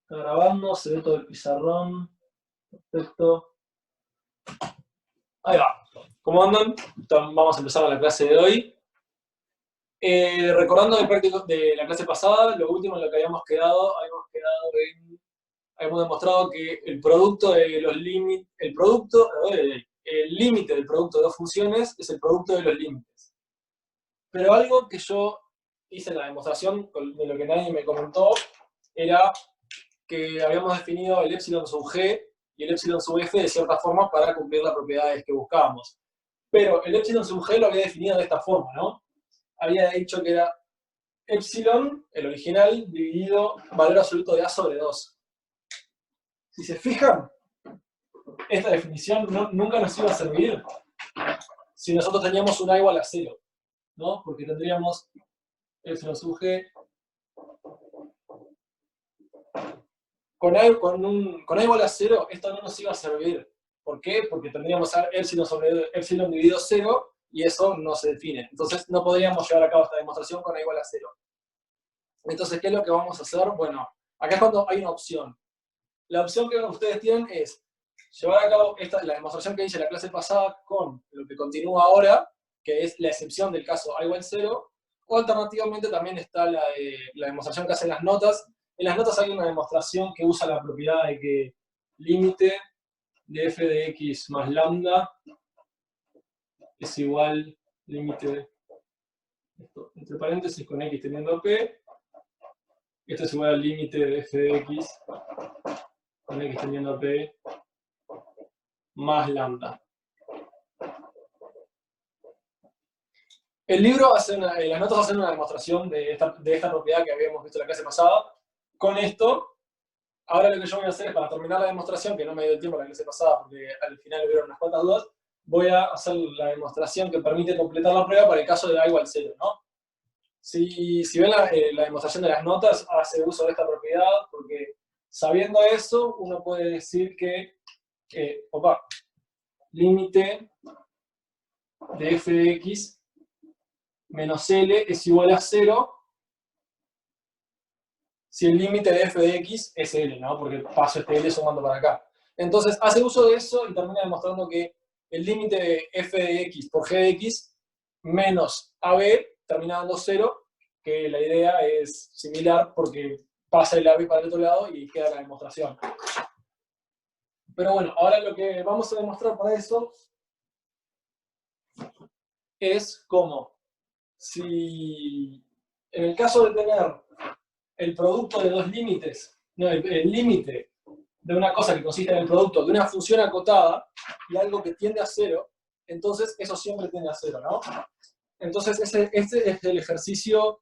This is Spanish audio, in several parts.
Está grabando, se ve todo el pizarrón. Perfecto. Ahí va. ¿Cómo andan? Vamos a empezar la clase de hoy. Recordando del práctico de la clase pasada, lo último en lo que habíamos quedado habíamos demostrado que el producto de los límites, el límite del producto de dos funciones es el producto de los límites. Pero algo que yo hice en la demostración, de lo que nadie me comentó, era que habíamos definido el epsilon sub g y el epsilon sub f de cierta forma para cumplir las propiedades que buscábamos. Pero el epsilon sub g lo había definido de esta forma, ¿no? Había dicho que era epsilon, el original, dividido valor absoluto de a sobre 2. Si se fijan, esta definición nunca nos iba a servir si nosotros teníamos un a igual a 0, ¿no? Porque tendríamos epsilon sub g con a igual a 0, esto no nos iba a servir. ¿Por qué? Porque tendríamos epsilon sobre epsilon dividido 0 y eso no se define. Entonces no podríamos llevar a cabo esta demostración con a igual a 0. Entonces, ¿qué es lo que vamos a hacer? Bueno, acá es cuando hay una opción. La opción que ustedes tienen es llevar a cabo la demostración que hice en la clase pasada con lo que continúa ahora, que es la excepción del caso a igual 0, o alternativamente también está la demostración que hacen las notas. En las notas hay una demostración que usa la propiedad de que límite de f de x más lambda es igual límite, entre paréntesis con x teniendo p, esto es igual al límite de f de x con x teniendo p más lambda. El libro las notas hacen una demostración de esta propiedad que habíamos visto en la clase pasada. Con esto, ahora lo que yo voy a hacer es, para terminar la demostración, que no me dio el tiempo en la clase pasada porque al final hubieron unas cuantas dudas, voy a hacer la demostración que permite completar la prueba para el caso de a igual 0, ¿no? Si ven la demostración de las notas, hace uso de esta propiedad, porque sabiendo eso, uno puede decir que límite de f de x menos L es igual a 0 si el límite de f de x es L, ¿no? Porque paso este L sumando para acá. Entonces, hace uso de eso y termina demostrando que el límite de f de x por g de x menos AB termina dando 0, que la idea es similar porque pasa el AB para el otro lado y queda la demostración. Pero bueno, ahora lo que vamos a demostrar para eso es cómo, si en el caso de tener el producto de dos límites, no, el límite de una cosa que consiste en el producto de una función acotada y algo que tiende a 0, entonces eso siempre tiende a 0, ¿no? Entonces este es el ejercicio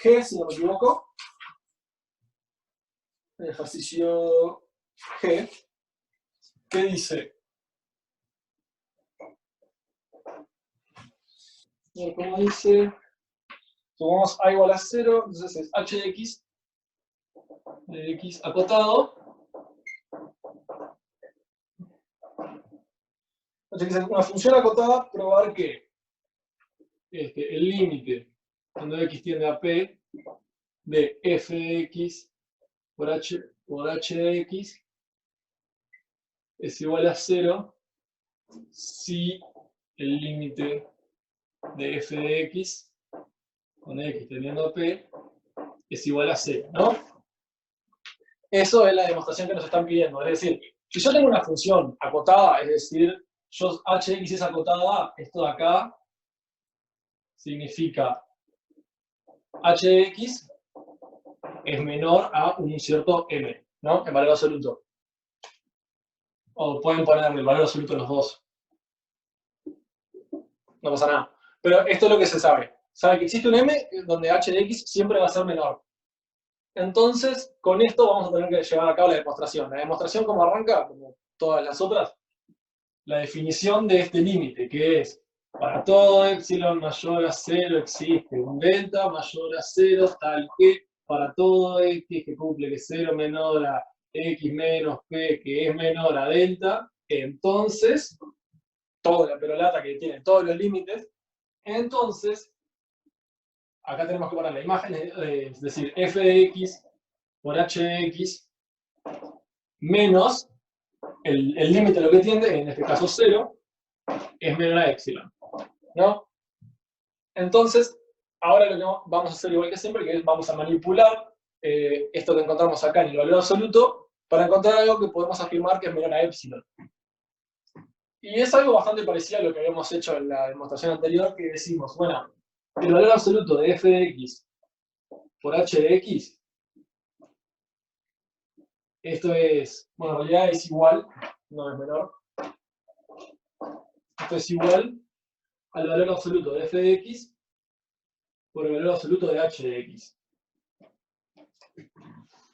G, si no me equivoco. El ejercicio G, que dice, ¿cómo dice? Tomamos a igual a 0, entonces es h de x acotado. Entonces, una función acotada, probar que el límite cuando x tiende a p de f de x por h de x es igual a 0 si el límite de f de x con x tendiendo a p es igual a 0, ¿no? Eso es la demostración que nos están pidiendo. Es decir, si yo tengo una función acotada, es decir, h de x es acotada, esto de acá significa h de x es menor a un cierto m, ¿no? En valor absoluto. O pueden poner el valor absoluto en los dos. No pasa nada. Pero esto es lo que se sabe. Sabe que existe un m donde h de x siempre va a ser menor. Entonces, con esto vamos a tener que llevar a cabo la demostración. La demostración, ¿cómo arranca? Como todas las otras, la definición de este límite, que es, para todo epsilon mayor a 0 existe un delta mayor a 0, tal que para todo x que cumple que 0 menor a x menos p, que es menor a delta, entonces, toda la perolata que tiene todos los límites, entonces, acá tenemos que poner la imagen, es decir, f de x por h de x menos el límite lo que tiende, en este caso 0, es menor a epsilon, ¿no? Entonces, ahora lo que vamos a hacer igual que siempre, que es vamos a manipular esto que encontramos acá en el valor absoluto para encontrar algo que podemos afirmar que es menor a epsilon. Y es algo bastante parecido a lo que habíamos hecho en la demostración anterior, que decimos, bueno, el valor absoluto de f de x por h de x, esto es, bueno, en realidad es igual, no es menor, esto es igual al valor absoluto de f de x por el valor absoluto de h de x.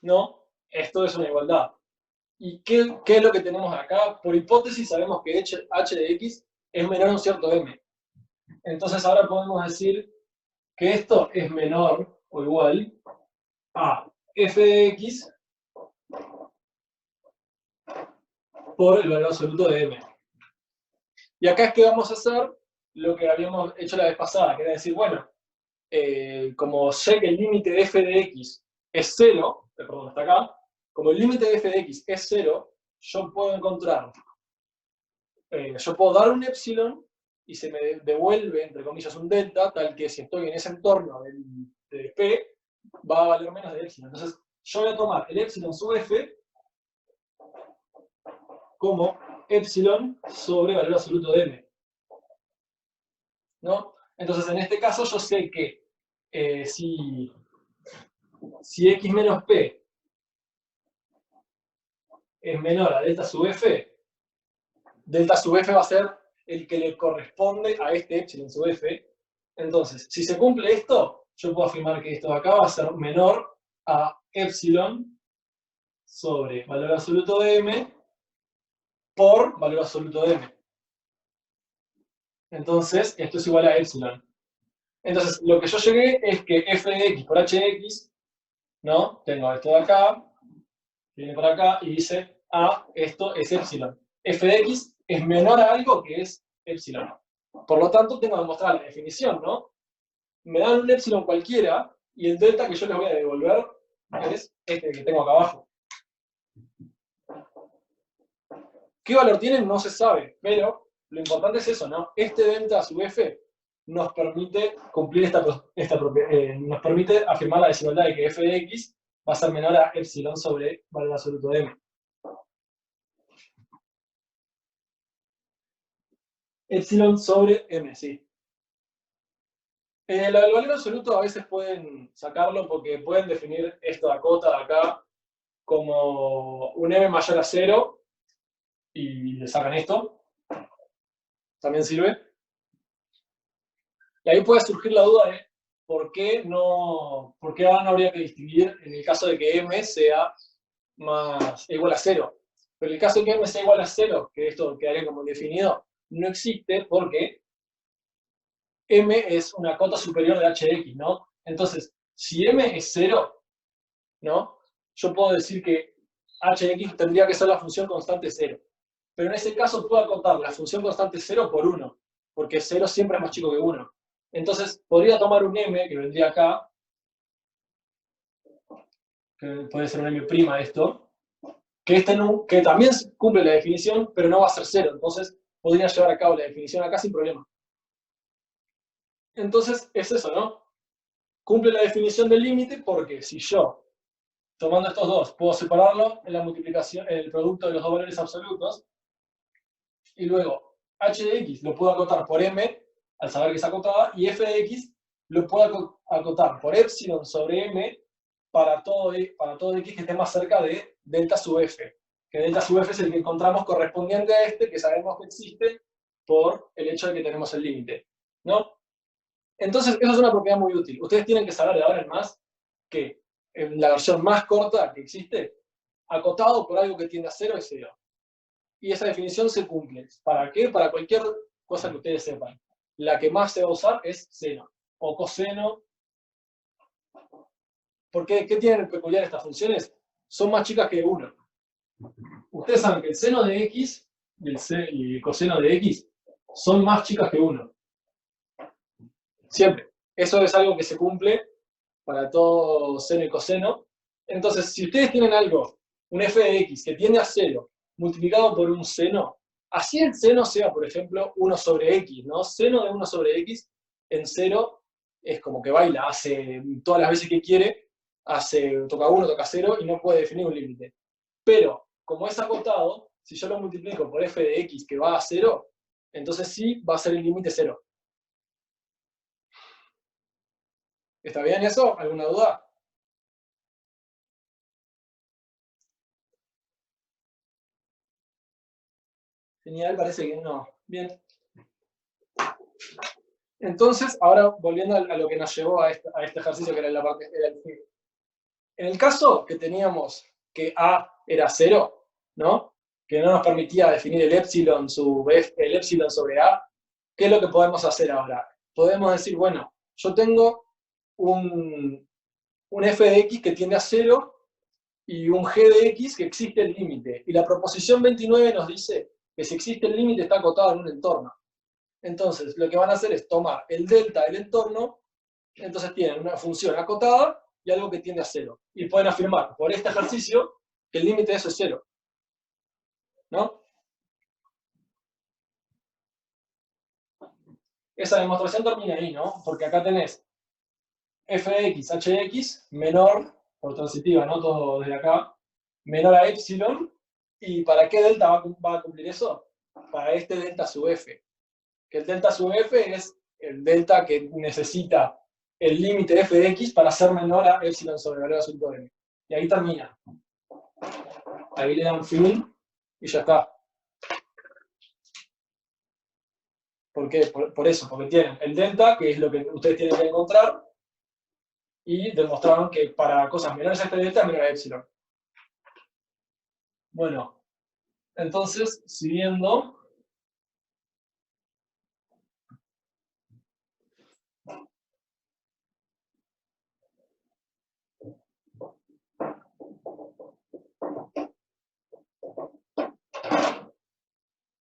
No, esto es una igualdad. ¿Y qué es lo que tenemos acá? Por hipótesis sabemos que h de x es menor a un cierto m. Entonces ahora podemos decir que esto es menor o igual a f de x por el valor absoluto de m. Y acá es que vamos a hacer lo que habíamos hecho la vez pasada, que era decir, bueno, como sé que el límite de f de x es 0, perdón, hasta acá, como el límite de f de x es 0, yo puedo encontrar, yo puedo dar un epsilon y se me devuelve, entre comillas, un delta, tal que si estoy en ese entorno de p, va a valer menos de epsilon. Entonces, yo voy a tomar el epsilon sub f como epsilon sobre valor absoluto de m, ¿no? Entonces, en este caso, yo sé que si x menos p es menor a delta sub f, delta sub f va a ser el que le corresponde a este epsilon sub f. Entonces, si se cumple esto, yo puedo afirmar que esto de acá va a ser menor a epsilon sobre valor absoluto de m por valor absoluto de m. Entonces, esto es igual a epsilon. Entonces, lo que yo llegué es que f de x por h de x, ¿no? Tengo esto de acá, viene por acá y dice, esto es epsilon. F de x es menor a algo que es epsilon. Por lo tanto, tengo que mostrar la definición, ¿no? Me dan un epsilon cualquiera y el delta que yo les voy a devolver es este que tengo acá abajo. ¿Qué valor tienen? No se sabe, pero lo importante es eso, ¿no? Este delta a su f nos permite cumplir nos permite afirmar la desigualdad de que f de x va a ser menor a epsilon sobre valor absoluto de m. Epsilon sobre m, sí. El valor absoluto a veces pueden sacarlo porque pueden definir esta cota de acá como un m mayor a 0 y le sacan esto. También sirve. Y ahí puede surgir la duda de por qué ahora no habría que distinguir en el caso de que m sea igual a 0. Pero en el caso de que m sea igual a 0, que esto quedaría como indefinido, no existe porque m es una cota superior de h de x, ¿no? Entonces, si m es 0, ¿no? Yo puedo decir que h de x tendría que ser la función constante 0. Pero en ese caso puedo acotar la función constante 0 por 1, porque 0 siempre es más chico que 1. Entonces, podría tomar un m, que vendría acá, que puede ser un m' esto, que también cumple la definición, pero no va a ser 0. Entonces, podría llevar a cabo la definición acá sin problema. Entonces, es eso, ¿no? Cumple la definición del límite porque si yo, tomando estos dos, puedo separarlo en la multiplicación, en el producto de los dos valores absolutos, y luego h de x lo puedo acotar por m, al saber que es acotada, y f de x lo puedo acotar por epsilon sobre m para todo x que esté más cerca de delta sub f, que delta sub f es el que encontramos correspondiente a este, que sabemos que existe por el hecho de que tenemos el límite, ¿no? Entonces, eso es una propiedad muy útil. Ustedes tienen que saber de ahora en más que en la versión más corta que existe, acotado por algo que tiende a 0 es 0. Y esa definición se cumple. ¿Para qué? Para cualquier cosa que ustedes sepan. La que más se va a usar es seno o coseno. ¿Por qué? ¿Qué tienen de peculiar estas funciones? Son más chicas que 1. Ustedes saben que el seno de x y el coseno de x son más chicas que 1. Siempre. Eso es algo que se cumple para todo seno y coseno. Entonces, si ustedes tienen algo un f de x que tiende a 0 multiplicado por un seno, así el seno sea, por ejemplo, 1 sobre x, ¿no? Seno de 1 sobre x en 0 es como que baila, hace todas las veces que quiere, toca 1, toca 0 y no puede definir un límite. Pero, como es acotado, si yo lo multiplico por f de x que va a 0, entonces sí va a ser el límite 0. ¿Está bien eso? ¿Alguna duda? Genial, parece que no. Bien. Entonces, ahora volviendo a lo que nos llevó a este ejercicio que era la parte. En el caso que teníamos que A era 0, ¿no? Que no nos permitía definir el épsilon sobre A, ¿qué es lo que podemos hacer ahora? Podemos decir, bueno, yo tengo un f de x que tiende a 0 y un g de x que existe el límite. Y la proposición 29 nos dice que si existe el límite está acotado en un entorno. Entonces, lo que van a hacer es tomar el delta del entorno, entonces tienen una función acotada y algo que tiende a 0. Y pueden afirmar por este ejercicio que el límite de eso es 0. ¿No? Esa demostración termina ahí, ¿no? Porque acá tenés f de x, h de x, menor, por transitiva, ¿no? Todo desde acá, menor a epsilon. ¿Y para qué delta va a cumplir eso? Para este delta sub f. Que el delta sub f es el delta que necesita el límite f de x para ser menor a epsilon sobre valor absoluto de m. Y ahí termina. Ahí le dan fin y ya está. ¿Por qué? Por eso, porque tienen el delta, que es lo que ustedes tienen que encontrar, y demostraron que para cosas menores a este delta, menor a epsilon. Bueno, entonces, siguiendo.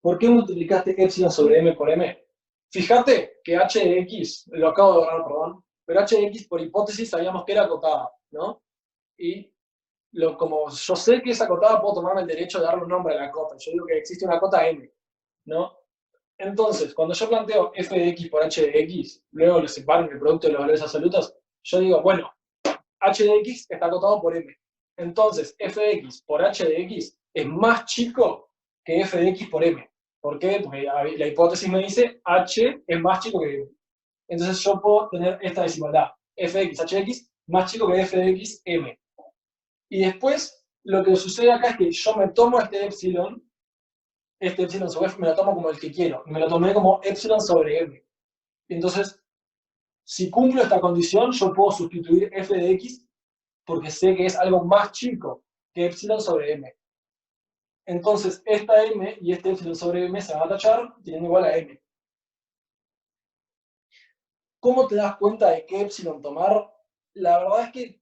¿Por qué multiplicaste epsilon sobre m por m? Fíjate que h de x, lo acabo de borrar, perdón, pero h de x por hipótesis sabíamos que era acotada, ¿no? Y como yo sé que es acotada, puedo tomarme el derecho de darle un nombre a la cota. Yo digo que existe una cota m, ¿no? Entonces, cuando yo planteo f de x por h de x, luego lo separo en el producto de los valores absolutos, yo digo, bueno, h de x está acotado por m. Entonces, f de x por h de x es más chico que f de x por m. ¿Por qué? Porque la hipótesis me dice h es más chico que m. Entonces yo puedo tener esta desigualdad. F de x, h de x, más chico que f de x, m. Y después, lo que sucede acá es que yo me tomo este epsilon sobre f me lo tomo como el que quiero. Y me lo tomé como epsilon sobre m. Entonces, si cumplo esta condición, yo puedo sustituir f de x porque sé que es algo más chico que epsilon sobre m. Entonces, esta m y este epsilon sobre m se van a tachar teniendo igual a m. ¿Cómo te das cuenta de qué epsilon tomar? La verdad es que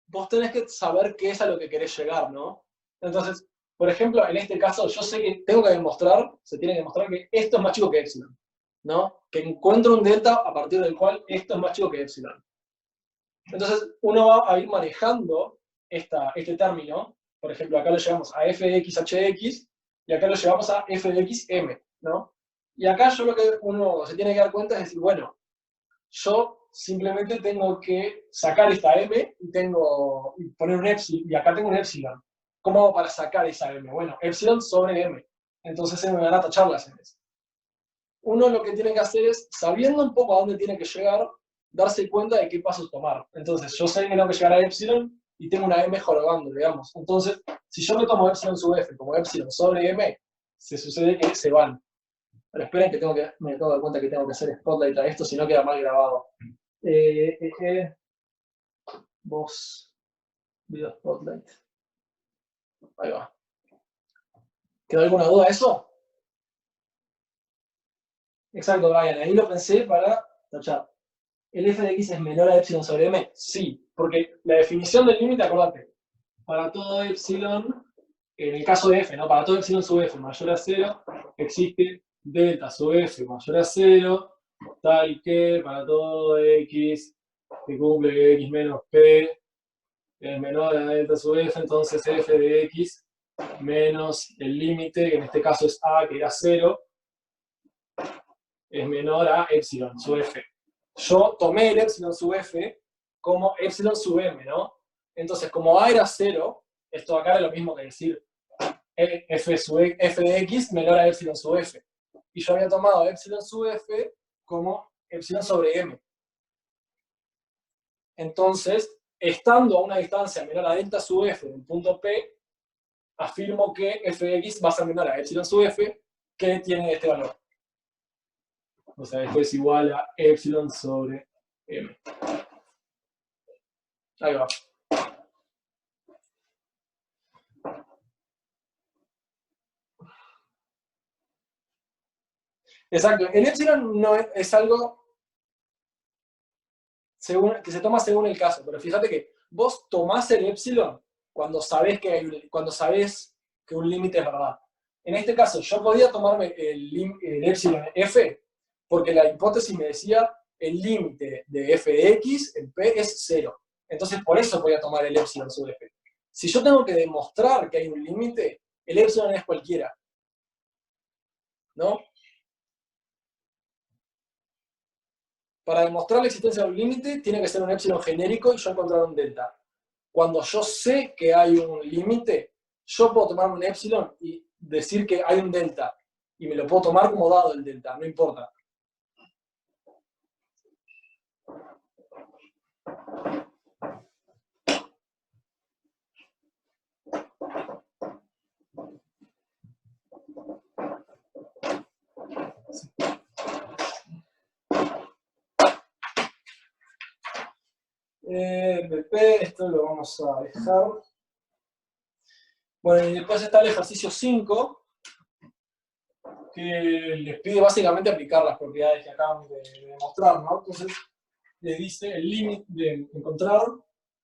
vos tenés que saber qué es a lo que querés llegar, ¿no? Entonces, por ejemplo, en este caso, yo sé que tengo que demostrar, se tiene que demostrar que esto es más chico que epsilon, ¿no? Que encuentro un delta a partir del cual esto es más chico que epsilon. Entonces, uno va a ir manejando este término. Por ejemplo, acá lo llevamos a f de x, h de x, y acá lo llevamos a f de x, m, ¿no? Y acá yo lo que uno se tiene que dar cuenta es decir, bueno, yo simplemente tengo que sacar esta m y poner un epsilon, y acá tengo un epsilon. ¿Cómo hago para sacar esa m? Bueno, epsilon sobre m. Entonces se me van a tachar las m's. Uno lo que tiene que hacer es, sabiendo un poco a dónde tiene que llegar, darse cuenta de qué pasos tomar. Entonces, yo sé que tengo que llegar a epsilon y tengo una m jorobando, digamos. Entonces, si yo me tomo epsilon sub f como epsilon sobre m, se sucede que se van. Pero esperen que me tengo que dar cuenta que tengo que hacer spotlight a esto, si no queda mal grabado. Vos, video spotlight. Ahí va. ¿Quedó alguna duda de eso? Exacto, Brian. Ahí lo pensé para tachar. ¿El f de x es menor a epsilon sobre m? Sí, porque la definición del límite, acordate, para todo epsilon, en el caso de f, ¿no? Para todo epsilon sub f mayor a 0, existe delta sub f mayor a 0, tal que para todo x que cumple x menos p es menor a delta sub f, entonces f de x menos el límite, que en este caso es a, que era 0, es menor a epsilon sub f. Yo tomé el epsilon sub f como epsilon sub m, ¿no? Entonces, como a era 0, esto acá es lo mismo que decir f de x menor a epsilon sub f. Y yo había tomado epsilon sub f como epsilon sobre m. Entonces, estando a una distancia menor a delta sub f del punto P, afirmo que f de x va a ser menor a epsilon sub f, que tiene este valor. O sea, esto es igual a epsilon sobre m. Ahí va. Exacto. El epsilon no es algo que se toma según el caso, pero fíjate que vos tomás el epsilon cuando sabés que un límite es verdad. En este caso, yo podía tomarme el epsilon f porque la hipótesis me decía el límite de f de x en p es 0. Entonces, por eso voy a tomar el epsilon sub f. Si yo tengo que demostrar que hay un límite, el epsilon es cualquiera, ¿no? Para demostrar la existencia de un límite, tiene que ser un epsilon genérico y yo encontrar un delta. Cuando yo sé que hay un límite, yo puedo tomar un epsilon y decir que hay un delta. Y me lo puedo tomar como dado el delta, no importa. BP, esto lo vamos a dejar. Bueno, y después está el ejercicio 5, que les pide básicamente aplicar las propiedades que acabamos de demostrar, ¿no? Entonces, les dice el límite de encontrar,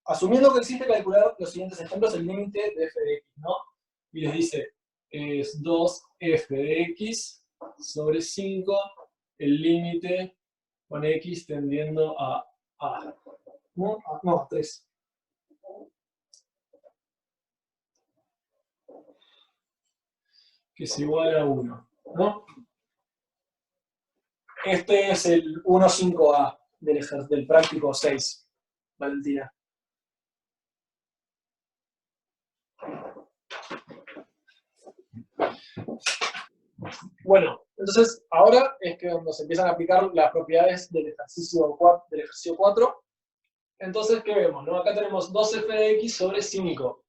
asumiendo que existe, calcular los siguientes ejemplos, el límite de f de x, ¿no? Y les dice, es 2f de x sobre 5, el límite con x tendiendo a a. No, a 3. Que es igual a 1, ¿no? Este es el 1,5a del práctico 6, Valentina. Bueno, entonces ahora es que nos empiezan a aplicar las propiedades del ejercicio 4. Entonces, ¿qué vemos? ¿No? Acá tenemos 2f de x sobre 5.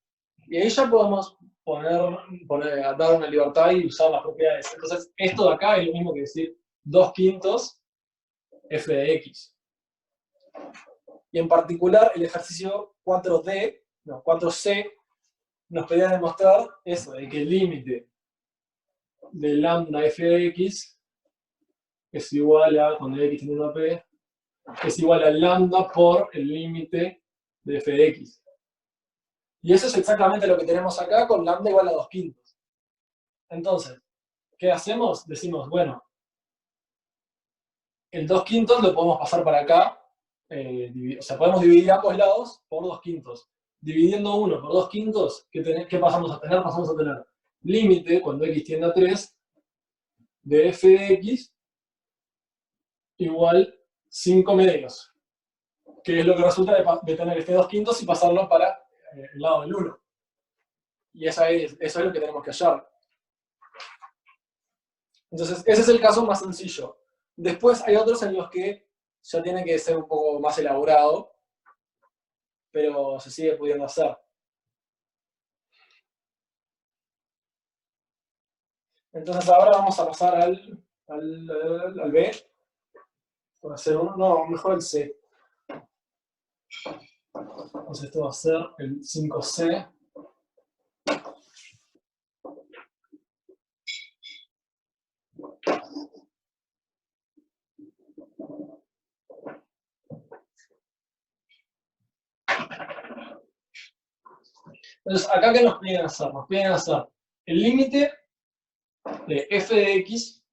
Y ahí ya podemos dar una libertad y usar las propiedades. Entonces, esto de acá es lo mismo que decir 2/5 f de x. Y en particular, el ejercicio 4C nos pedía demostrar eso, de que el límite de lambda f de x es igual a, cuando x tendiendo a p, es igual a lambda por el límite de f de x. Y eso es exactamente lo que tenemos acá con lambda igual a 2/5. Entonces, ¿qué hacemos? Decimos, bueno, el 2/5 lo podemos pasar para acá, o sea, podemos dividir ambos lados por 2/5. Dividiendo 1 por 2/5, ¿qué pasamos a tener? Pasamos a tener límite, cuando x tiende a 3, de f de x igual 5 medios, que es lo que resulta de tener este 2/5 y pasarlo para el lado del 1. Y eso es lo que tenemos que hallar. Entonces, ese es el caso más sencillo. Después hay otros en los que ya tiene que ser un poco más elaborado, pero se sigue pudiendo hacer. Entonces ahora vamos a pasar al B. Por hacer uno, no, mejor el C. Entonces esto va a ser el 5C. Entonces, acá, ¿qué nos piden hacer? Nos piden hacer el límite de f de x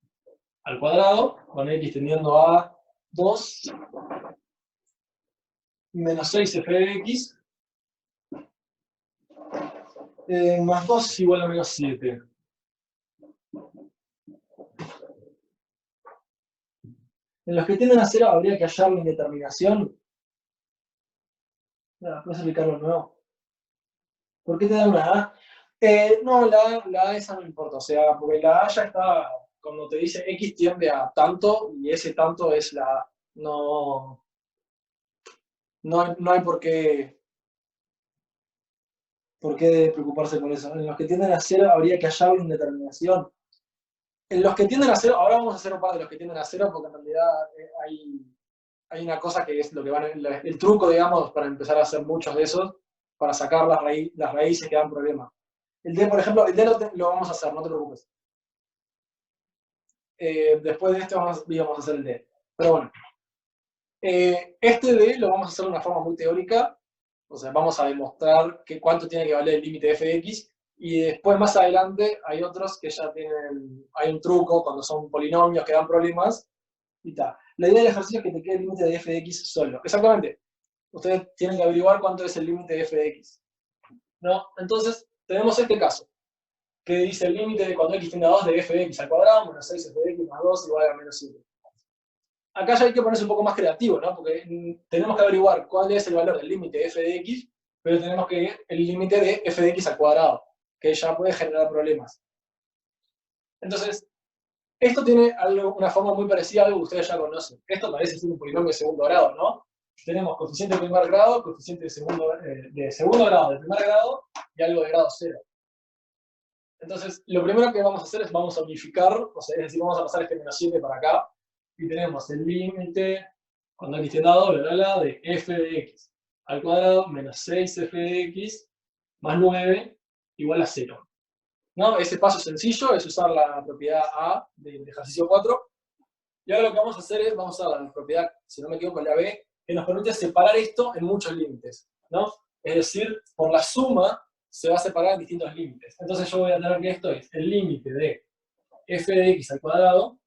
al cuadrado, con x tendiendo a 2, menos 6f de x, Más 2 es igual a menos 7. En los que tienden a 0 habría que hallar la indeterminación. ¿Puedes explicarlo de nuevo? ¿Por qué te da una A? No, la A esa no importa, o sea, porque la A ya está, cuando te dice X tiende a tanto, y ese tanto es la A. No, no hay por qué preocuparse por eso. En los que tienden a 0 habría que hallar la indeterminación. En los que tienden a 0, ahora vamos a hacer un par de los que tienden a 0, porque en realidad hay una cosa que es lo que el truco, digamos, para empezar a hacer muchos de esos, para sacar las raíces que dan problemas. El D, por ejemplo, el D lo vamos a hacer, no te preocupes. Después de este íbamos a hacer el D. Pero bueno, este D lo vamos a hacer de una forma muy teórica, o sea, vamos a demostrar cuánto tiene que valer el límite de f de x, y después más adelante hay otros que ya hay un truco cuando son polinomios que dan problemas, y tal. La idea del ejercicio es que te quede el límite de f de x solo. Exactamente. Ustedes tienen que averiguar cuánto es el límite de f de x. ¿No? Entonces, tenemos este caso, que dice el límite de cuando x tiende a 2 de f de x al cuadrado menos 6 f de x más 2 igual a menos 7. Acá ya hay que ponerse un poco más creativo, ¿no? Porque tenemos que averiguar cuál es el valor del límite de f de x, pero tenemos que ir el límite de f de x al cuadrado, que ya puede generar problemas. Entonces, esto tiene una forma muy parecida a algo que ustedes ya conocen. Esto parece ser un polinomio de segundo grado, ¿no? Tenemos coeficiente de primer grado, coeficiente de segundo grado, de primer grado, y algo de grado 0. Entonces, lo primero que vamos a hacer es vamos a unificar, o sea, es decir, vamos a pasar este menos 7 para acá, y tenemos el límite, cuando x tiende a 2, de f de x al cuadrado menos 6f de x más 9 igual a 0. ¿No? Ese paso sencillo es usar la propiedad A del ejercicio 4. Y ahora lo que vamos a hacer es, vamos a usar la propiedad, si no me equivoco, la B, que nos permite separar esto en muchos límites, ¿no? Es decir, por la suma se va a separar en distintos límites. Entonces yo voy a tener que esto es el límite de f de x al cuadrado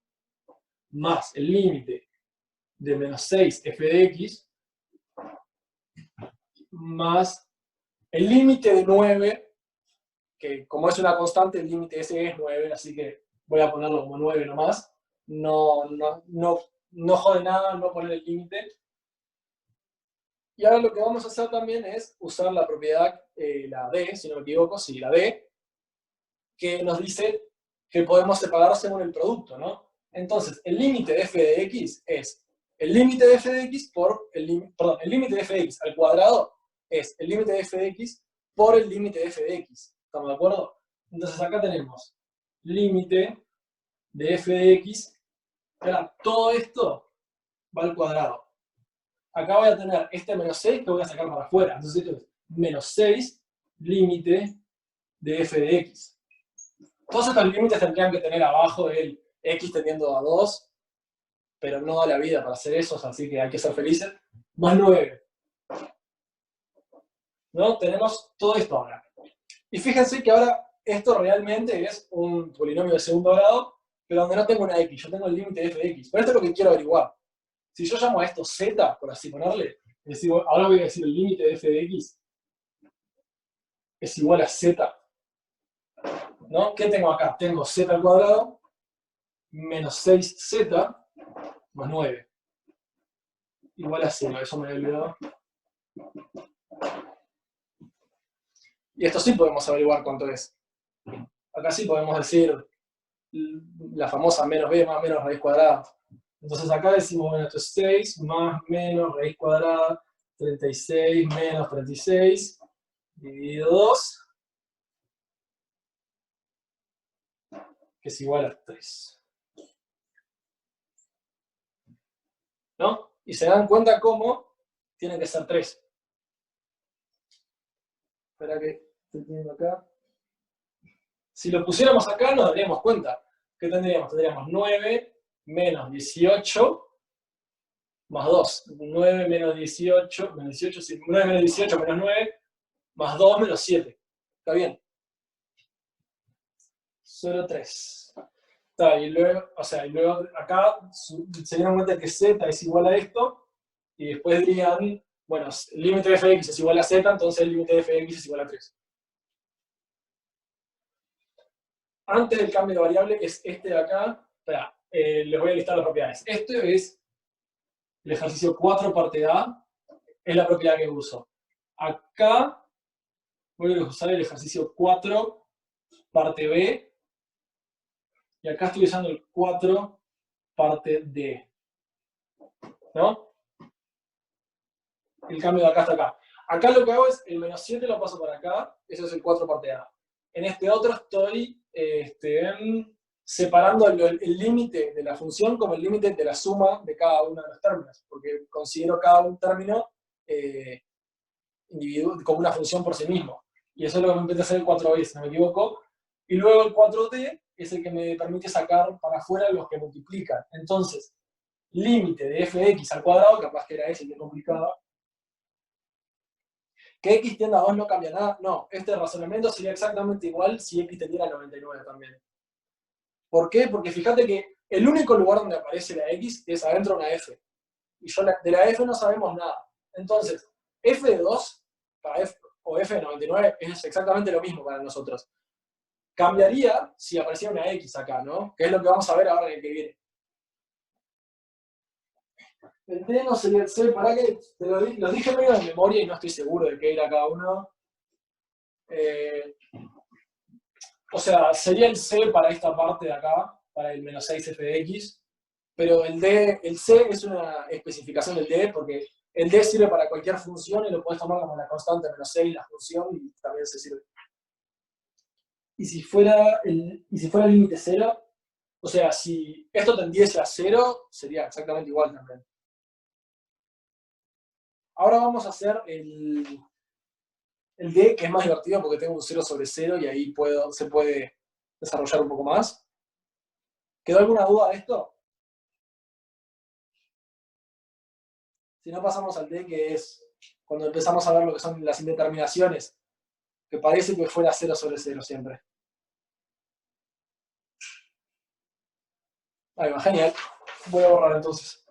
más el límite de menos 6 f de x más el límite de 9, que como es una constante, el límite ese es 9, así que voy a ponerlo como 9 nomás. No jode nada no poner el límite. Y ahora lo que vamos a hacer también es usar la propiedad, la D, si no me equivoco, sí, la D, que nos dice que podemos separar según el producto, ¿no? Entonces, el límite de f de x es el límite de f de x por el límite de f de x al cuadrado es el límite de f de x por el límite de f de x. ¿Estamos de acuerdo? Entonces acá tenemos límite de f de x. Ahora, todo esto va al cuadrado. Acá voy a tener este menos 6 que voy a sacar para afuera. Entonces esto es menos 6 límite de f de x. Todos estos límites tendrían que tener abajo el x tendiendo a 2, pero no da la vida para hacer eso, así que hay que ser felices. Más 9. ¿No? Tenemos todo esto ahora. Y fíjense que ahora esto realmente es un polinomio de segundo grado, pero donde no tengo una x, yo tengo el límite de f de x. Pero esto es lo que quiero averiguar. Si yo llamo a esto z, por así ponerle, es decir, ahora voy a decir el límite de f de x es igual a z. ¿No? ¿Qué tengo acá? Tengo z al cuadrado menos 6z más 9 igual a 0. Eso me había olvidado. Y esto sí podemos averiguar cuánto es. Acá sí podemos decir la famosa menos b más menos raíz cuadrada. Entonces acá decimos, bueno, esto es 6 más menos raíz cuadrada, 36 menos 36, dividido 2, que es igual a 3. ¿No? Y se dan cuenta cómo tiene que ser 3. Espera que estoy teniendo acá. Si lo pusiéramos acá, nos daríamos cuenta. ¿Qué tendríamos? Tendríamos 9 menos 18 más 2. 9 menos 18, menos 18, sí, 9 menos 18 menos 9, más 2 menos 7. ¿Está bien? Solo 3. Y luego, acá se dieron cuenta que z es igual a esto, y después dirían, bueno, el límite de f de x es igual a z, entonces el límite de f de x es igual a 3. antes del cambio de variable es este de acá. Espera, les voy a listar las propiedades. Este es el ejercicio 4 parte A, es la propiedad que uso. Acá voy a usar el ejercicio 4 parte B, y acá estoy usando el 4 parte D. ¿No? El cambio de acá hasta acá. Acá lo que hago es, el menos 7 lo paso para acá, eso es el 4 parte A. En este otro estoy separando el límite de la función como el límite de la suma de cada uno de los términos, porque considero cada un término como una función por sí mismo. Y eso es lo que me permite hacer el 4b, si no me equivoco. Y luego el 4d es el que me permite sacar para afuera los que multiplican. Entonces, límite de f de x al cuadrado, capaz que era ese que complicaba, que x tiende a 2 no cambia nada. No, este razonamiento sería exactamente igual si x tendiera a 99 también. ¿Por qué? Porque fíjate que el único lugar donde aparece la x es adentro de una f. Y de la f no sabemos nada. Entonces, f de 2 para f, o f de 99 es exactamente lo mismo para nosotros. Cambiaría si apareciera una x acá, ¿no? Que es lo que vamos a ver ahora en el que viene. El t no sería el c, para que los dije medio de memoria y no estoy seguro de qué era cada uno. O sea, sería el c para esta parte de acá, para el menos 6f de x, pero el c es una especificación del d, porque el d sirve para cualquier función y lo puedes tomar como la constante menos 6, la función, y también se sirve. Y si fuera el límite 0, o sea, si esto tendiese a 0, sería exactamente igual también. Ahora vamos a hacer el d, que es más divertido porque tengo un 0 sobre 0 y ahí se puede desarrollar un poco más. ¿Quedó alguna duda de esto? Si no, pasamos al d, que es cuando empezamos a ver lo que son las indeterminaciones, que parece que fuera 0 sobre 0 siempre. Ahí va, genial. Voy a borrar entonces.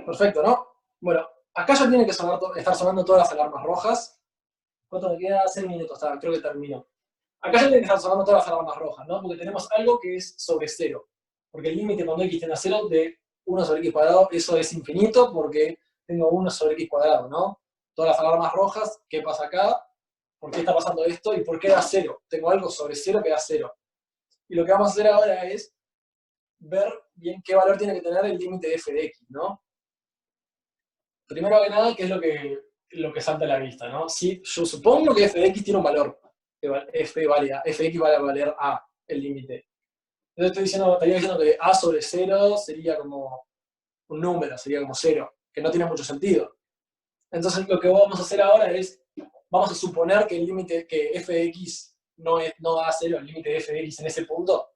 Perfecto, ¿no? Bueno, acá ya tienen que estar sonando todas las alarmas rojas. ¿Cuánto me queda? 6 minutos, creo que termino. Acá ya tienen que estar sonando todas las alarmas rojas, ¿no? Porque tenemos algo que es sobre 0. Porque el límite cuando x tiende a 0 de 1 sobre x cuadrado, eso es infinito porque tengo 1 sobre x cuadrado, ¿no? Todas las alarmas rojas, ¿qué pasa acá? ¿Por qué está pasando esto? ¿Y por qué da 0? Tengo algo sobre 0 que da 0. Y lo que vamos a hacer ahora es ver bien qué valor tiene que tener el límite de f de x, ¿no? Primero que nada, ¿qué es lo que salta a la vista, ¿no? Si yo supongo que f de x tiene un valor, f de x va a valer a, el límite. Entonces estaría diciendo que a sobre 0 sería como un número, sería como 0, que no tiene mucho sentido. Entonces lo que vamos a hacer ahora es, vamos a suponer que el límite, que f de x no da a 0, el límite de f de x en ese punto,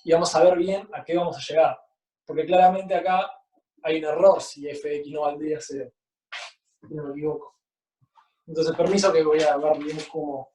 y vamos a ver bien a qué vamos a llegar. Porque claramente acá hay un error si f de x no valdría 0. Si no me equivoco. Entonces, permiso que voy a ver bien cómo...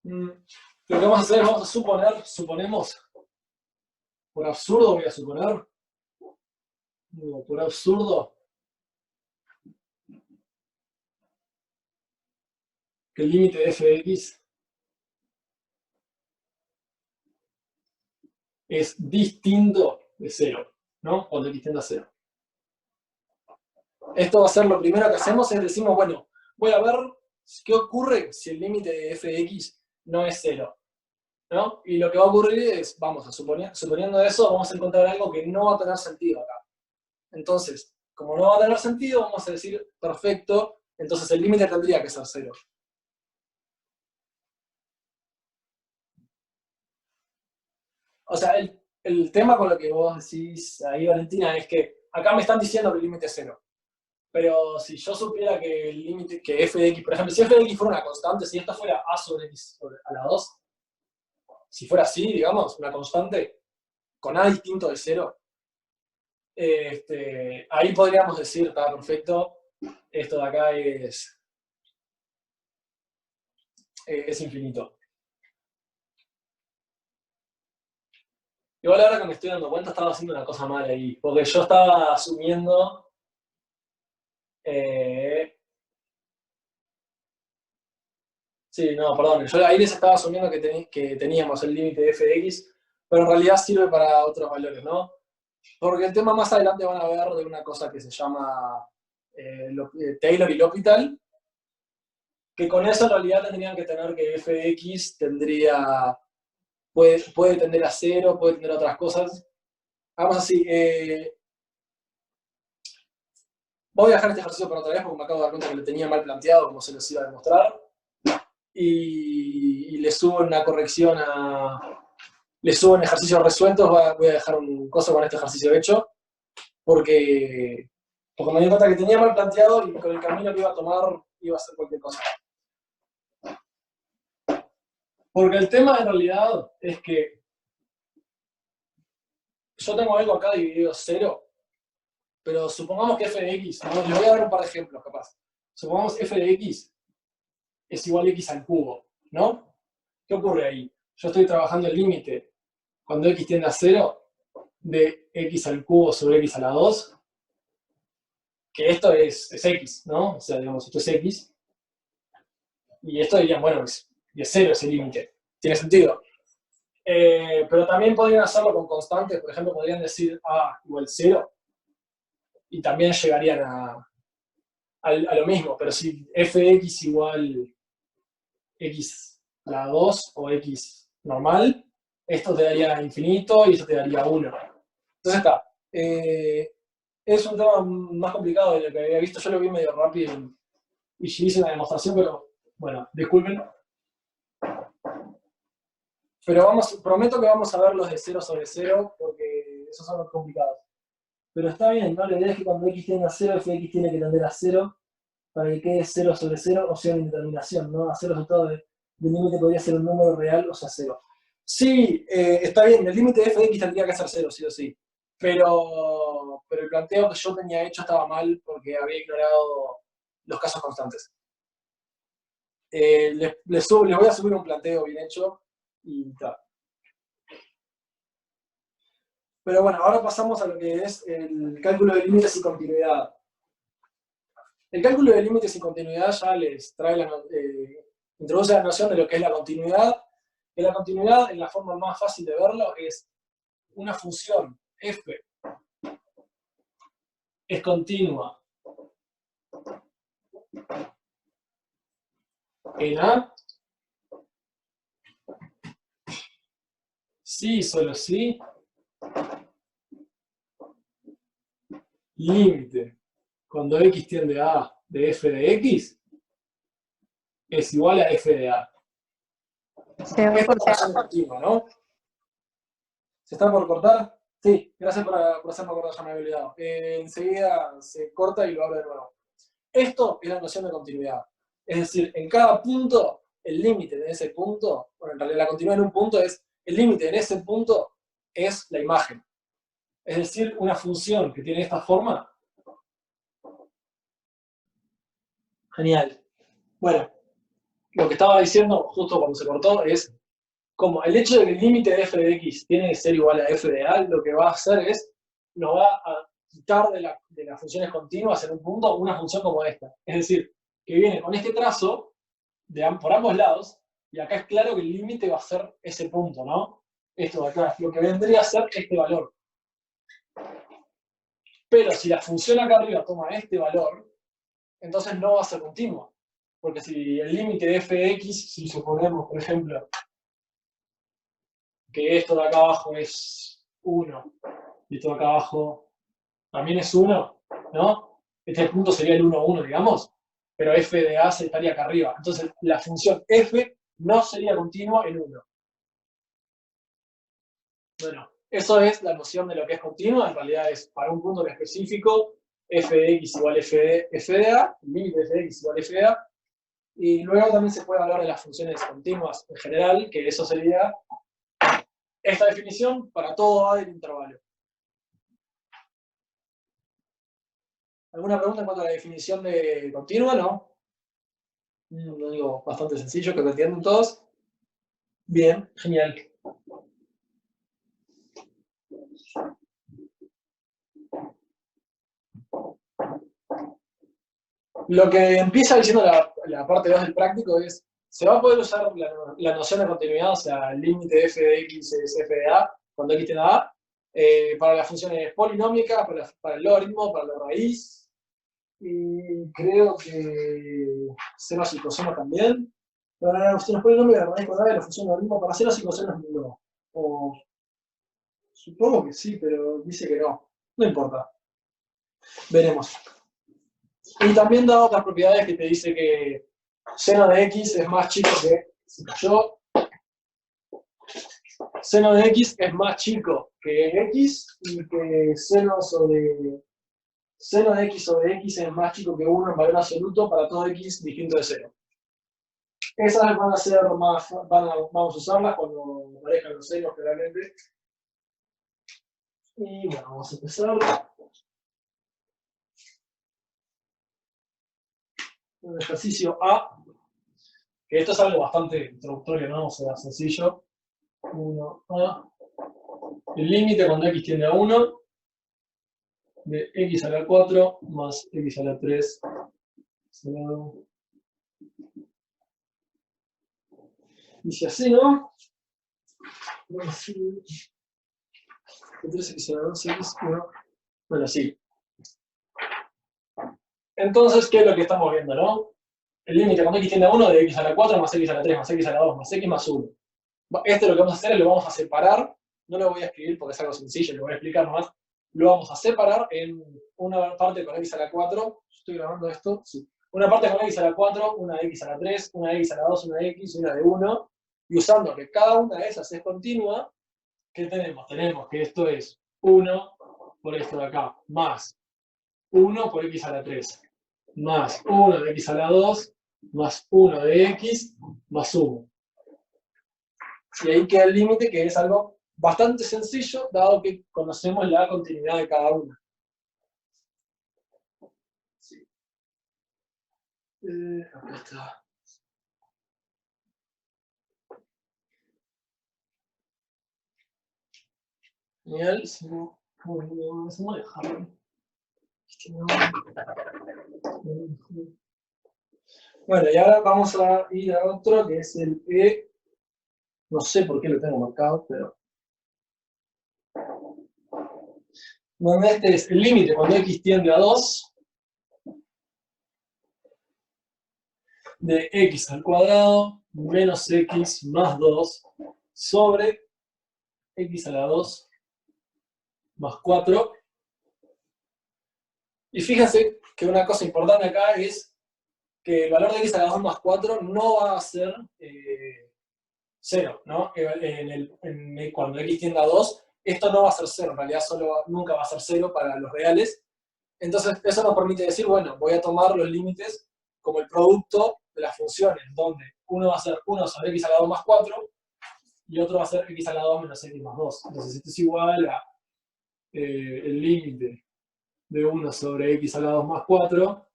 Lo que vamos a hacer es, vamos a suponemos, por absurdo voy a suponer, digo, por absurdo, que el límite de f de x es distinto de 0, ¿no? Cuando x tiende a 0. Esto va a ser lo primero que hacemos, es decimos, bueno, voy a ver qué ocurre si el límite de f de x no es 0. ¿no? Y lo que va a ocurrir es, vamos a suponiendo eso, vamos a encontrar algo que no va a tener sentido acá. Entonces, como no va a tener sentido, vamos a decir, perfecto, entonces el límite tendría que ser 0. O sea, el tema con lo que vos decís ahí, Valentina, es que acá me están diciendo que el límite es 0. Pero si yo supiera que el límite, que f de x, por ejemplo, si f de x fuera una constante, si esto fuera a sobre x a la 2, si fuera así, digamos, una constante, con a distinto de 0, ahí podríamos decir, está perfecto, esto de acá es infinito. Igual ahora que me estoy dando cuenta estaba haciendo una cosa mal ahí, porque yo estaba asumiendo sí, no, perdón, yo ahí les estaba asumiendo que teníamos el límite de f de x, pero en realidad sirve para otros valores, ¿no? Porque el tema más adelante van a ver de una cosa que se llama Taylor y L'Hopital, que con eso en realidad tendrían que tener que f de x puede tender a 0, puede tener otras cosas. Vamos así, voy a dejar este ejercicio para otra vez porque me acabo de dar cuenta que lo tenía mal planteado, como se los iba a demostrar. Y le subo una corrección le subo en ejercicios resueltos, voy a dejar un coso con este ejercicio hecho, porque me di cuenta que tenía mal planteado y con el camino que iba a tomar iba a hacer cualquier cosa. Porque el tema en realidad es que yo tengo algo acá dividido 0, pero supongamos que f de x, ¿no? Les voy a dar un par de ejemplos capaz. Supongamos f de x es igual a x al cubo, ¿no? ¿Qué ocurre ahí? Yo estoy trabajando el límite cuando x tiende a 0 de x al cubo sobre x a la 2, que esto es x, ¿no? O sea, digamos, esto es x, y esto dirían, bueno, es 0 ese límite. Tiene sentido. Pero también podrían hacerlo con constantes, por ejemplo, podrían decir a igual 0, y también llegarían a lo mismo, pero si f de x igual x a la 2 o x normal, esto te daría infinito y esto te daría 1. Entonces está. Es un tema más complicado de lo que había visto, yo lo vi medio rápido y hice una demostración, pero bueno, disculpen. Pero prometo que vamos a ver los de 0 sobre 0, porque esos son los complicados. Pero está bien, ¿no? La idea es que cuando x tiende a 0, f de x tiene que tender a 0 para que quede 0 sobre 0, o sea, una indeterminación, ¿no? Hacer resultado del límite podría ser un número real, o sea, 0. Sí, está bien, el límite de f de x tendría que ser 0, sí o sí. Pero el planteo que yo tenía hecho estaba mal porque había ignorado los casos constantes. Les voy a subir un planteo bien hecho y tal. Pero bueno, ahora pasamos a lo que es el cálculo de límites y continuidad. El cálculo de límites y continuidad ya les trae introduce la noción de lo que es la continuidad. Que la continuidad, en la forma más fácil de verlo, es una función f es continua en A, si, solo si, límite cuando x tiende a A de f de x es igual a f de A. Se va a Esta es la cortar. función continua, ¿no? ¿Se está por cortar? Sí, gracias por hacerme acordar, ya me había olvidado. Enseguida se corta y lo abro de nuevo. Esto es la noción de continuidad. Es decir, en cada punto, el límite de ese punto, bueno, en realidad la continuidad en un punto es, el límite en ese punto es la imagen. Es decir, una función que tiene esta forma. Genial. Bueno, lo que estaba diciendo justo cuando se cortó es, como el hecho de que el límite de f de x tiene que ser igual a f de a, lo que va a hacer es, nos va a quitar de las funciones continuas en un punto una función como esta. Es decir, que viene con este trazo por ambos lados, y acá es claro que el límite va a ser ese punto, ¿no? Esto de acá, lo que vendría a ser este valor. Pero si la función acá arriba toma este valor, entonces no va a ser continua. Porque si el límite de f de x, si suponemos, por ejemplo, que esto de acá abajo es 1, y esto de acá abajo también es 1, ¿no? Este punto sería el 1, 1, digamos, pero f de a se estaría acá arriba. Entonces, la función f no sería continua en 1. Bueno, eso es la noción de lo que es continua. En realidad es para un punto en específico, f de x igual f de a, el límite de f de x igual f de a. Y luego también se puede hablar de las funciones continuas en general, que eso sería esta definición para todo a del intervalo. ¿Alguna pregunta en cuanto a la definición de continua? ¿No? Lo digo bastante sencillo, que lo entienden todos. Bien, genial. Lo que empieza diciendo la parte 2 del práctico es, se va a poder usar la noción de continuidad, o sea, el límite de f de x es f de a, cuando x tiende a a, para las funciones polinómicas, para el logaritmo, para la raíz, y creo que senos y cosenos también. Para las funciones polinómicas, la raíz cuadrada y la función logaritmo, para senos y cosenos no. O, supongo que sí, pero dice que no. No importa. Veremos. Y también da otras propiedades que te dice que seno de x es más chico que seno de x es más chico que x y que seno de x sobre x es más chico que 1 en valor absoluto para todo x distinto de 0. Esas van a ser más, vamos a usarlas cuando aparezcan los senos claramente. Y bueno, vamos a empezar. Un ejercicio A, que esto es algo bastante introductorio, ¿no? O sea, sencillo. 1A. El límite cuando x tiende a 1 de x a la 4 más x a la 3. Dice así, ¿no? 3x a la 2, x, 1. Bueno, sí. Entonces, ¿qué es lo que estamos viendo, no? El límite cuando x tiende a 1 de x a la 4 más x a la 3 más x a la 2 más x más 1. Esto lo que vamos a hacer es lo vamos a separar. No lo voy a escribir porque es algo sencillo, lo voy a explicar nomás. Lo vamos a separar en una parte con x a la 4. ¿Estoy grabando esto? Sí. Una parte con x a la 4, una de x a la 3, una de x a la 2, una de x y una de 1. Y usando que cada una de esas es continua, ¿qué tenemos? Tenemos que esto es 1 por esto de acá, más 1 por x a la 3, más 1 de x a la 2, más 1 de x, más 1. Y ahí queda el límite, que es algo bastante sencillo, dado que conocemos la continuidad de cada una. Sí. Acá está. Genial. Se me deja. Bueno, y ahora vamos a ir a otro, que es el E. No sé por qué lo tengo marcado, pero... Bueno, este es el límite cuando x tiende a 2 de x al cuadrado menos x más 2 sobre x a la 2 más 4. Y fíjense que una cosa importante acá es que el valor de x a la 2 más 4 no va a ser 0, ¿no? Cuando x tiende a 2, esto no va a ser 0, en realidad nunca va a ser 0 para los reales. Entonces, eso nos permite decir, bueno, voy a tomar los límites como el producto de las funciones, donde uno va a ser 1 sobre x a la 2 más 4 y otro va a ser x a la 2 menos x más 2. Entonces, esto es igual a el límite de 1 sobre x a la 2 más 4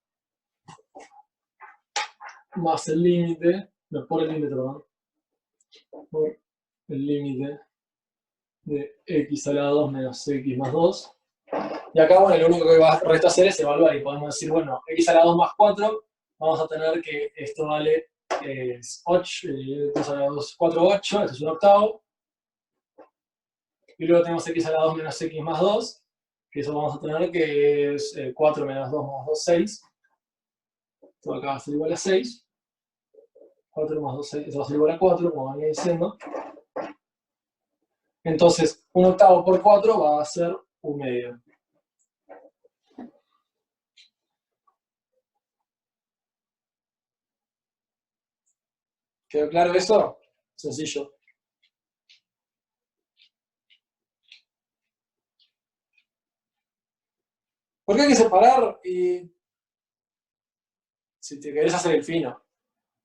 más el límite, no, por el límite, perdón, por el límite de x a la 2 menos x más 2. Y acá, bueno, lo único que resta hacer es evaluar y podemos decir, bueno, x a la 2 más 4, vamos a tener que esto vale 8, x a la 2, 4, 8, esto es un octavo. Y luego tenemos x a la 2 menos x más 2, que eso vamos a tener que es 4 menos 2 más 2, 6. Esto acá va a ser igual a 6. 4 más 2, 6, eso va a ser igual a 4, como venía diciendo. Entonces, 1/8 por 4 va a ser 1/2. ¿Quedó claro eso? Sencillo. ¿Por qué hay que separar? Y si te querés hacer el fino,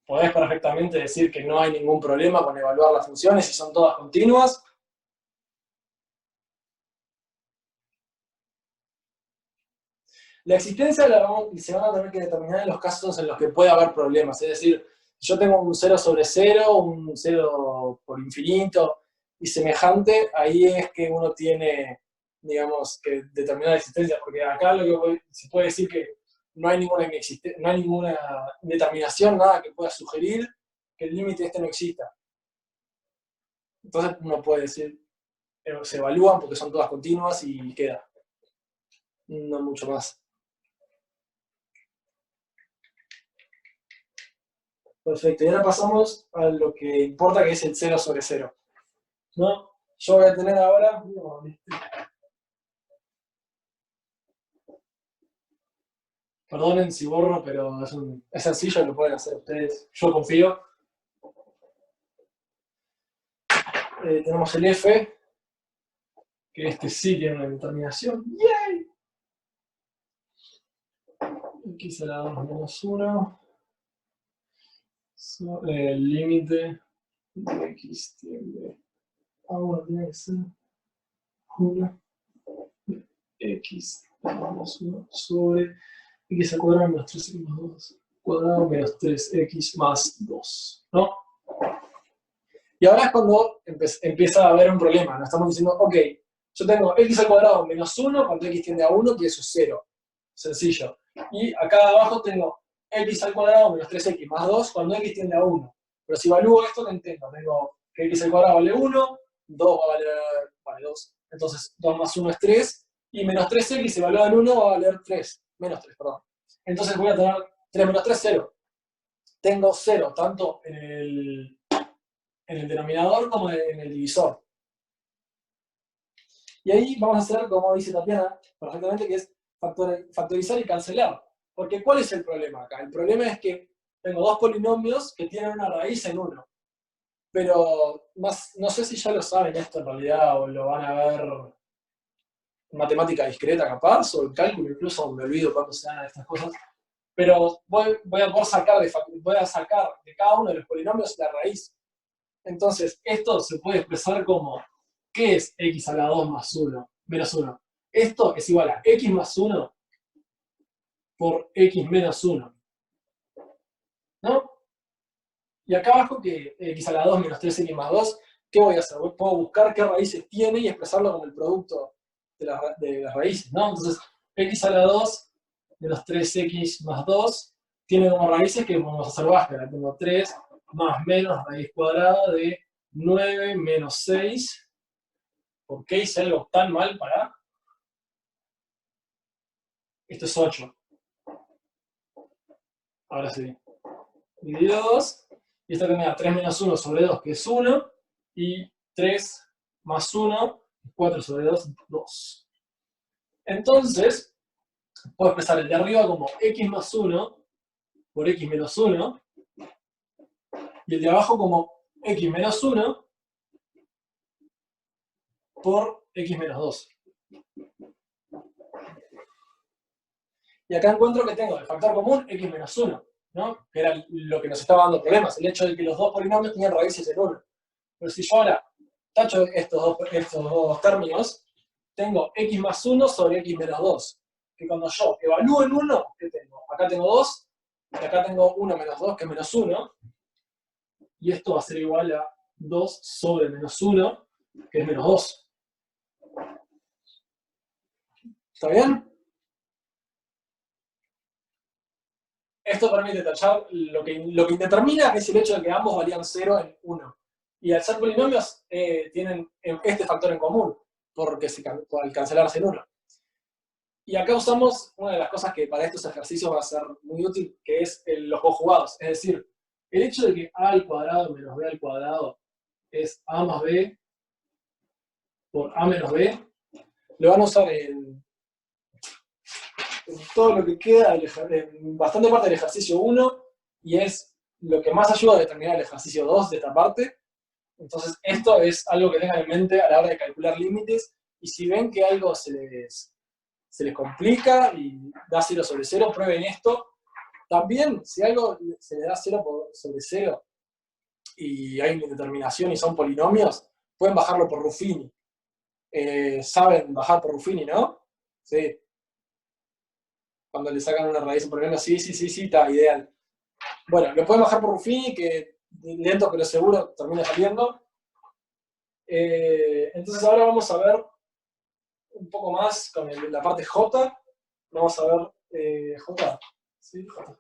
podés perfectamente decir que no hay ningún problema con evaluar las funciones si son todas continuas. La existencia se van a tener que determinar en los casos en los que puede haber problemas. Es decir, si yo tengo un 0/0, un 0 por infinito y semejante, ahí es que uno tiene, digamos, que determinar la existencia, porque acá se puede decir que no hay ninguna determinación, nada que pueda sugerir que el límite este no exista. Entonces uno puede decir, se evalúan porque son todas continuas y queda. No mucho más. Perfecto, y ahora pasamos a lo que importa, que es el 0/0. ¿No? Yo voy a tener ahora... Perdonen si borro, pero es sencillo, lo pueden hacer ustedes. Yo confío. Tenemos el F, que este sí tiene una determinación. ¡Yay! X a la 2 menos 1. El límite de X tiende a 1, tiene que ser 1. X menos 1 sobre X al cuadrado menos 3X más 2. Cuadrado menos 3X más 2. ¿No? Y ahora es cuando empieza a haber un problema. Nos estamos diciendo, ok, yo tengo X al cuadrado menos 1 cuando X tiende a 1, que eso es 0. Sencillo. Y acá abajo tengo X al cuadrado menos 3X más 2 cuando X tiende a 1. Pero si evalúo esto, ¿qué entiendo? Tengo que X al cuadrado vale 1, 2 va a valer 2. Entonces 2 más 1 es 3, y menos 3X evaluado en 1 va a valer 3. Menos 3, perdón. Entonces voy a tener 3 menos 3, 0. Tengo 0 tanto en el denominador como en el divisor. Y ahí vamos a hacer, como dice Tatiana perfectamente, que es factorizar y cancelar. Porque ¿cuál es el problema acá? El problema es que tengo dos polinomios que tienen una raíz en uno. Pero no sé si ya lo saben esto en realidad o lo van a ver en matemática discreta capaz, o en cálculo incluso, me olvido cuándo se dan estas cosas. Pero voy a sacar de cada uno de los polinomios la raíz. Entonces, esto se puede expresar como, ¿qué es x a la 2 más 1? Menos 1. Esto es igual a x más 1 por x menos 1. ¿No? Y acá abajo, que x a la 2 menos 3x más 2, ¿qué voy a hacer? Puedo buscar qué raíces tiene y expresarlo como el producto de las raíces, ¿no? Entonces, x a la 2 menos 3x más 2 tiene como raíces que vamos a hacer básquet. Tengo 3 más menos raíz cuadrada de 9 menos 6. ¿Por qué hice algo tan mal para? Esto es 8. Ahora sí. Dividido 2. Y esto que me da 3 menos 1 sobre 2, que es 1. Y 3 más 1, 4 sobre 2, 2. Entonces, puedo expresar el de arriba como x más 1 por x menos 1. Y el de abajo como x menos 1 por x menos 2. Y acá encuentro que tengo el factor común x menos 1, ¿no? Que era lo que nos estaba dando problemas, el hecho de que los dos polinomios tenían raíces en 1. Pero si yo ahora tacho estos dos términos, tengo x más 1 sobre x menos 2. Que cuando yo evalúo en 1, ¿qué tengo? Acá tengo 2, y acá tengo 1 menos 2, que es menos 1. Y esto va a ser igual a 2 sobre menos 1, que es menos 2. ¿Está bien? Esto permite tachar lo que indetermina es el hecho de que ambos valían 0 en 1. Y al ser polinomios tienen este factor en común, porque al cancelarse en 1. Y acá usamos una de las cosas que para estos ejercicios va a ser muy útil, que es los conjugados. Es decir, el hecho de que a al cuadrado menos b al cuadrado es a más b por A menos B, lo van a usar en todo lo que queda, en bastante parte del ejercicio 1, y es lo que más ayuda a determinar el ejercicio 2 de esta parte. Entonces, esto es algo que tengan en mente a la hora de calcular límites, y si ven que algo se les complica y da 0 sobre 0, prueben esto. También, si algo se le da 0 sobre 0 y hay una indeterminación y son polinomios, pueden bajarlo por Ruffini. ¿Saben bajar por Ruffini, no? Sí. Cuando le sacan una raíz a un polinomio, sí, está ideal. Bueno, lo pueden bajar por Ruffini, que lento pero seguro termina saliendo. Entonces ahora vamos a ver un poco más con la parte J. Vamos a ver J. ¿Sí? J.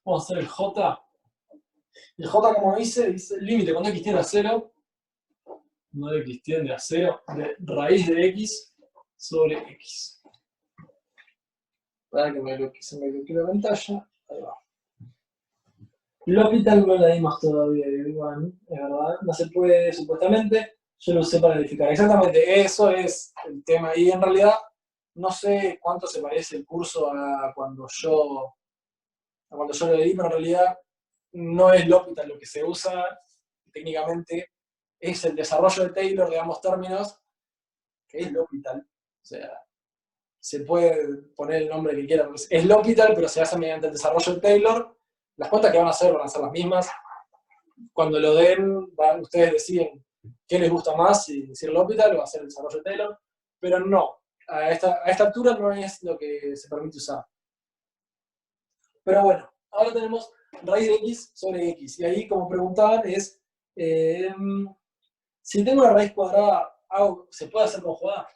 Vamos a hacer el J. El J, como dice el límite cuando x tiende a 0, no x tiende a 0, de raíz de x sobre x. Para que se me bloquee la pantalla. Ahí va. L'Hopital no la dimos todavía, igual, es verdad, no se puede supuestamente. Yo lo usé para verificar. Exactamente, eso es el tema. Y en realidad, no sé cuánto se parece el curso a cuando yo lo di, pero en realidad no es L'Hopital lo que se usa técnicamente, es el desarrollo de Taylor de ambos términos, que es L'Hopital. O sea, se puede poner el nombre que quieran. Es L'Hopital, pero se hace mediante el desarrollo de Taylor. Las cuentas que van a ser las mismas. Cuando lo den, ustedes deciden qué les gusta más, si decir L'Hopital o hacer el desarrollo de Taylor, pero no. A esta altura no es lo que se permite usar. Pero bueno, ahora tenemos raíz de x sobre x. Y ahí, como preguntaban, es si tengo una raíz cuadrada, ¿se puede hacer conjugada?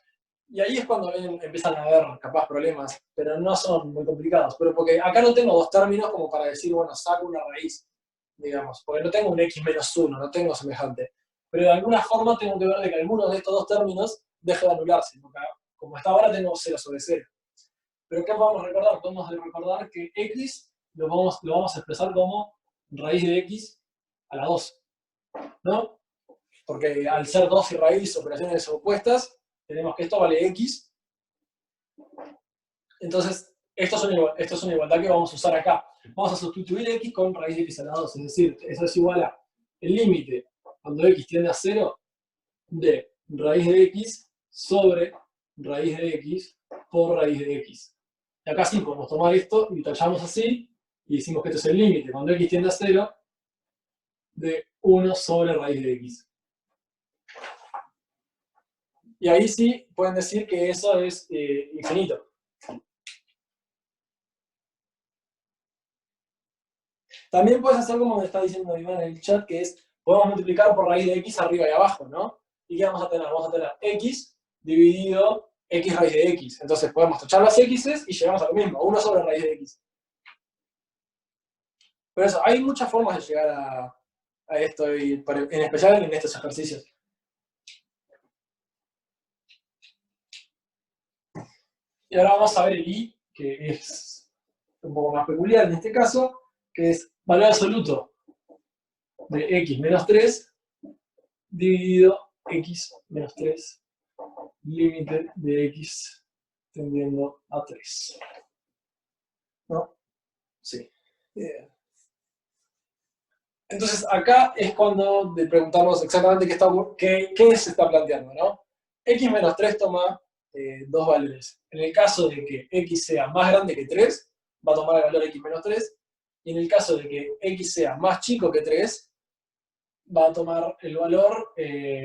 Y ahí es cuando empiezan a haber, capaz, problemas, pero no son muy complicados. Pero porque acá no tengo dos términos como para decir, bueno, saco una raíz, digamos, porque no tengo un x menos 1, no tengo semejante. Pero de alguna forma tengo que ver de que alguno de estos dos términos deje de anularse, porque como está ahora tengo 0 sobre 0. Pero ¿qué podemos recordar? Podemos recordar que x lo vamos a expresar como raíz de x a la 2, ¿no? Porque al ser 2 y raíz operaciones opuestas, tenemos que esto vale x. Entonces, esto es una igualdad que vamos a usar acá. Vamos a sustituir x con raíz de x a la 2. Es decir, eso es igual a el límite cuando x tiende a 0 de raíz de x sobre raíz de x por raíz de x. Y acá sí podemos tomar esto y tachamos así y decimos que esto es el límite cuando x tiende a 0 de 1 sobre raíz de x. Y ahí sí pueden decir que eso es infinito. También puedes hacer como me está diciendo Iván en el chat, que es, podemos multiplicar por raíz de x arriba y abajo, ¿no? ¿Y qué vamos a tener? Vamos a tener x dividido x raíz de x. Entonces podemos tachar las x's y llegamos a lo mismo, 1 sobre raíz de x. Pero eso, hay muchas formas de llegar a esto, y en especial en estos ejercicios. Y ahora vamos a ver el i, que es un poco más peculiar en este caso, que es valor absoluto de x menos 3 dividido x menos 3, límite de x tendiendo a 3. ¿No? Sí. Bien. Entonces acá es cuando le preguntamos exactamente qué se está planteando, ¿no? X menos 3 toma dos valores. En el caso de que x sea más grande que 3, va a tomar el valor x menos 3. Y en el caso de que x sea más chico que 3, va a tomar el valor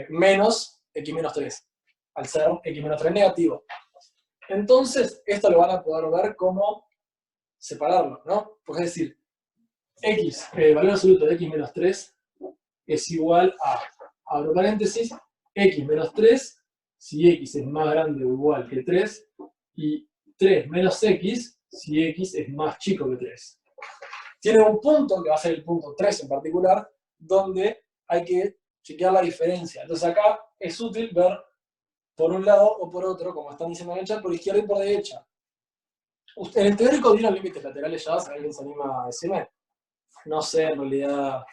menos x menos 3, al ser x menos 3 negativo. Entonces, esto lo van a poder ver como separarlo, ¿no? Pues es decir, el valor absoluto de x menos 3 es igual a, abro paréntesis, x menos 3, si x es más grande o igual que 3, y 3 menos x, si x es más chico que 3. Tiene un punto, que va a ser el punto 3 en particular, donde hay que chequear la diferencia. Entonces acá es útil ver por un lado o por otro, como están diciendo en el chat, por izquierda y por derecha. ¿En el teórico dieron límites laterales ya? ¿Si alguien se anima a decirme? No sé, en realidad,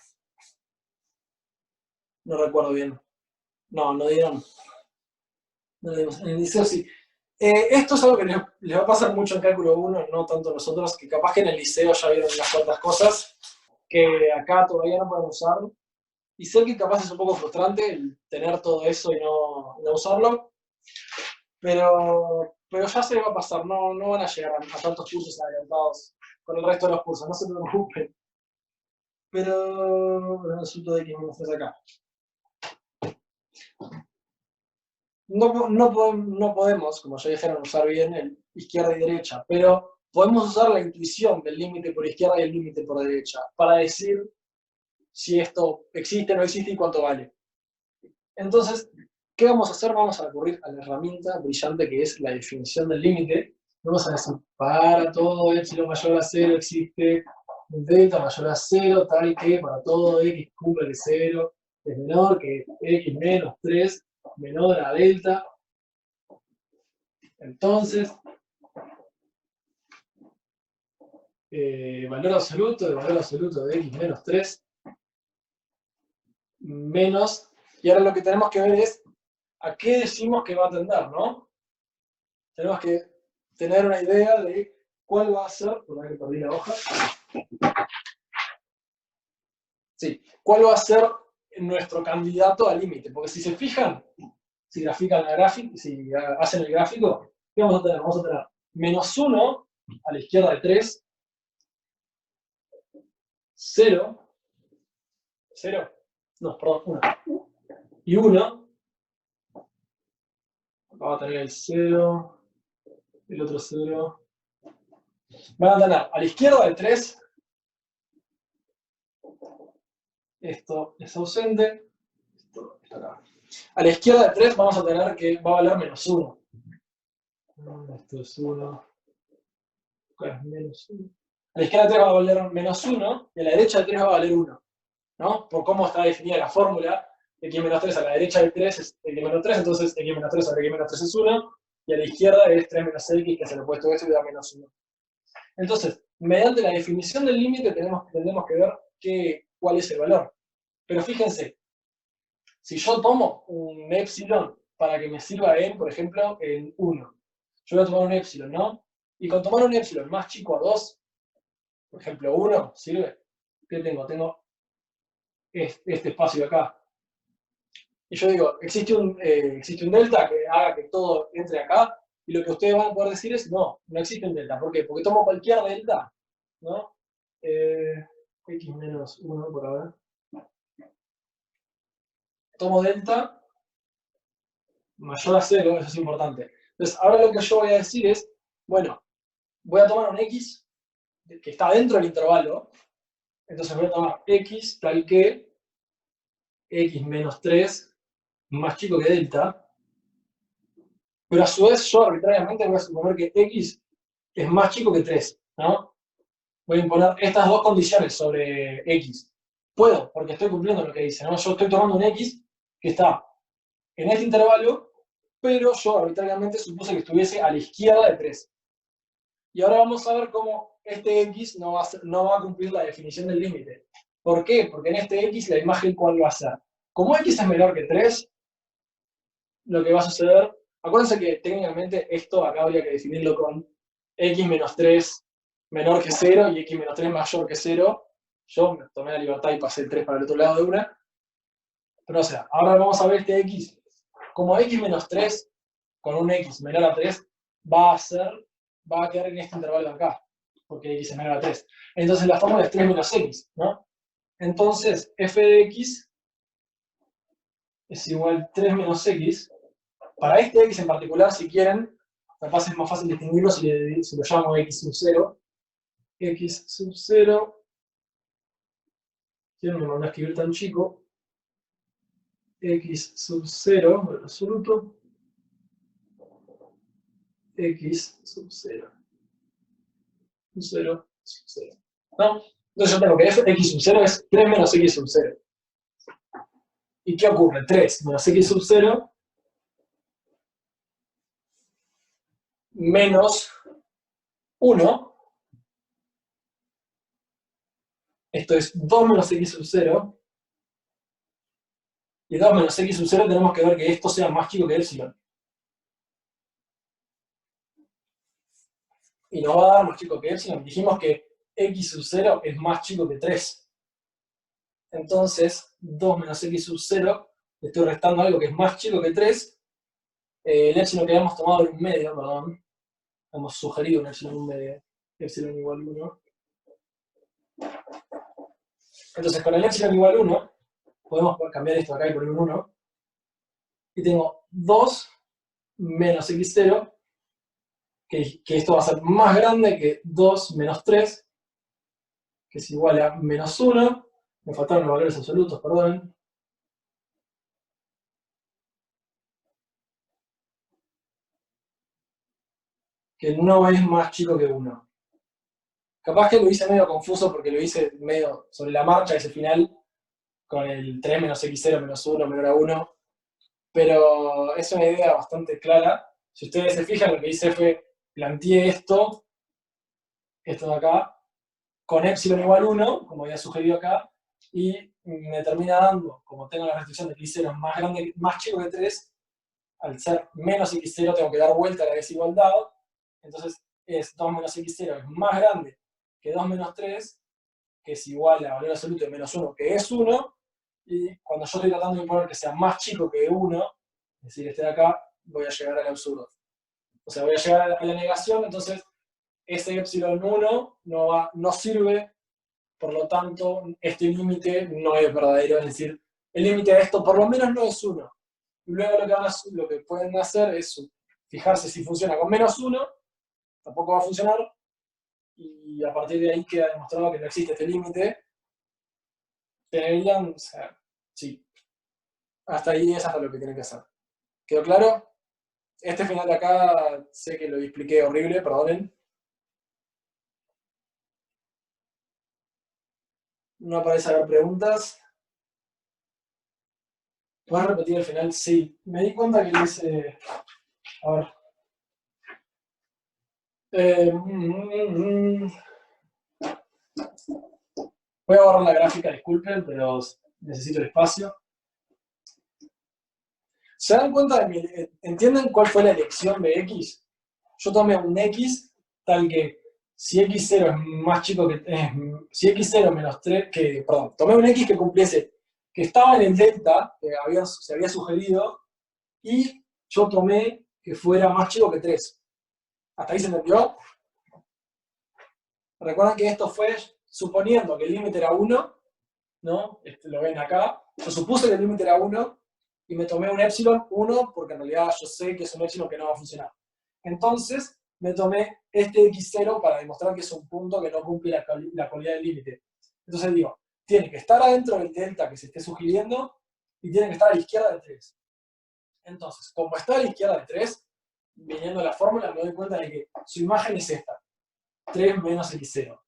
no recuerdo bien. No, no dieron. No dieron. En el liceo sí. Esto es algo que les va a pasar mucho en cálculo 1, no tanto a nosotros, que capaz que en el liceo ya vieron unas cuantas cosas que acá todavía no podemos usar. Y sé que capaz es un poco frustrante el tener todo eso y no usarlo, pero ya se va a pasar, no van a llegar a tantos cursos adelantados con el resto de los cursos, no se preocupen. Pero el asunto de que me ofrece acá. No podemos, como ya dijeron, usar bien el izquierda y derecha, pero podemos usar la intuición del límite por izquierda y el límite por derecha para decir si esto existe o no existe y cuánto vale. Entonces, ¿qué vamos a hacer? Vamos a recurrir a la herramienta brillante que es la definición del límite. Vamos a decir, para todo epsilon mayor a 0 existe un delta mayor a 0, tal que para todo x cumple que 0 es menor que x menos 3 menor a delta. Entonces, valor absoluto de x menos 3 menos, y ahora lo que tenemos que ver es a qué decimos que va a tender, ¿no? Tenemos que tener una idea de cuál va a ser, por que perdí la hoja. Sí, cuál va a ser nuestro candidato al límite, porque si se fijan, si grafican la gráfica, si hacen el gráfico, ¿qué vamos a tener? Vamos a tener menos 1 a la izquierda de 3, 0, 0, no, perdón, 1, y 1, vamos a tener el 0, el otro 0, van a tener a la izquierda de 3, esto es ausente, esto está acá. A la izquierda de 3 vamos a tener que va a valer menos 1. Esto es 1. Acá es menos 1. A la izquierda de 3 va a valer menos 1 y a la derecha de 3 va a valer 1. ¿No? Por cómo está definida la fórmula, x menos 3 a la derecha de 3 es x menos 3, entonces x menos 3 sobre x menos 3 es 1, y a la izquierda es 3 menos x, que es el opuesto de eso y da menos 1. Entonces, mediante la definición del límite tenemos que ver cuál es el valor. Pero fíjense, si yo tomo un epsilon para que me sirva en, por ejemplo, en 1, yo voy a tomar un epsilon, ¿no? Y con tomar un epsilon más chico a 2, por ejemplo 1, ¿sirve? ¿Qué tengo? Tengo este espacio de acá. Y yo digo, existe un delta que haga que todo entre acá, y lo que ustedes van a poder decir es, no existe un delta. ¿Por qué? Porque tomo cualquier delta, ¿no? X menos 1 por ahora. Tomo delta mayor a 0, eso es importante. Entonces, ahora lo que yo voy a decir es, bueno, voy a tomar un X que está dentro del intervalo, entonces voy a tomar X tal que X menos 3 más chico que delta, pero a su vez yo arbitrariamente voy a suponer que X es más chico que 3, ¿no? Voy a imponer estas dos condiciones sobre X. Puedo, porque estoy cumpliendo lo que dice, ¿no? Yo estoy tomando un X que está en este intervalo, pero yo arbitrariamente supuse que estuviese a la izquierda de 3. Y ahora vamos a ver cómo este X no va a cumplir la definición del límite. ¿Por qué? Porque en este X la imagen ¿cuál va a ser? Como X es menor que 3, lo que va a suceder, acuérdense que técnicamente esto acá habría que definirlo con X menos 3 menor que 0 y X menos 3 mayor que 0. Yo me tomé la libertad y pasé el 3 para el otro lado de una. Pero o sea, ahora vamos a ver este X. Como X menos 3 con un X menor a 3 va a quedar en este intervalo de acá, porque X es menor a 3. Entonces la fórmula es 3 menos X, ¿no? Entonces f de X es igual a 3 menos X. Para este X en particular, si quieren, capaz es más fácil distinguirlo si lo llamo X sub 0. X sub 0. ¿Quién me mandó a escribir tan chico? X sub 0, el absoluto. X sub 0. 0, sub 0. ¿No? Entonces yo tengo que X sub 0 es 3 menos X sub 0. ¿Y qué ocurre? 3 menos X sub 0 menos 1. Esto es 2 menos x sub 0. Y 2 menos x sub 0 tenemos que ver que esto sea más chico que epsilon. Y nos va a dar más chico que epsilon. Dijimos que x sub 0 es más chico que 3. Entonces, 2 menos x sub 0, le estoy restando algo que es más chico que 3. El epsilon que habíamos tomado era un medio, perdón. Hemos sugerido un epsilon un medio. Epsilon igual 1. Entonces, con el epsilon igual 1, podemos cambiar esto acá y poner un 1. Y tengo 2 menos x0, que esto va a ser más grande que 2 menos 3, que es igual a menos 1. Me faltaron los valores absolutos, perdón. Que no es más chico que 1. Capaz que lo hice medio confuso porque lo hice medio sobre la marcha ese final, con el 3 menos x0 menos 1 menor a 1. Pero es una idea bastante clara. Si ustedes se fijan, lo que hice fue planteé esto de acá, con epsilon igual 1, como había sugerido acá, y me termina dando, como tengo la restricción de que x0 es más grande, más chico que 3, al ser menos x0 tengo que dar vuelta a la desigualdad, entonces es 2 menos x0 es más grande que 2 menos 3, que es igual a valor absoluto de menos 1, que es 1, y cuando yo estoy tratando de imponer que sea más chico que 1, es decir, este de acá, voy a llegar al absurdo. O sea, voy a llegar a la negación, entonces ese epsilon 1 no sirve, por lo tanto, este límite no es verdadero, es decir, el límite de esto por lo menos no es 1. Luego lo que pueden hacer es fijarse si funciona con menos 1, tampoco va a funcionar, y a partir de ahí queda demostrado que no existe este límite. Deberían, o sea, sí, hasta ahí es hasta lo que tienen que hacer. ¿Quedó claro? Este final de acá sé que lo expliqué horrible, perdonen. No parece haber preguntas. ¿Puedes repetir el final? Sí. Me di cuenta que lo hice... A ver. Voy a borrar la gráfica, disculpen, pero necesito el espacio. ¿Se dan cuenta entienden cuál fue la elección de X? Yo tomé un X tal que si X0 es más chico que... si X0 menos 3... perdón, tomé un X que cumpliese, que estaba en el delta, que se había sugerido, y yo tomé que fuera más chico que 3. ¿Hasta ahí se entendió? Recuerden que esto fue suponiendo que el límite era 1, ¿no? Lo ven acá. Yo supuse que el límite era 1 y me tomé un epsilon 1 porque en realidad yo sé que es un epsilon que no va a funcionar. Entonces me tomé este x0 para demostrar que es un punto que no cumple la cualidad del límite. Entonces digo, tiene que estar adentro del delta que se esté sugiriendo y tiene que estar a la izquierda de 3. Entonces, como está a la izquierda de 3, viniendo a la fórmula me doy cuenta de que su imagen es esta. 3 menos x0.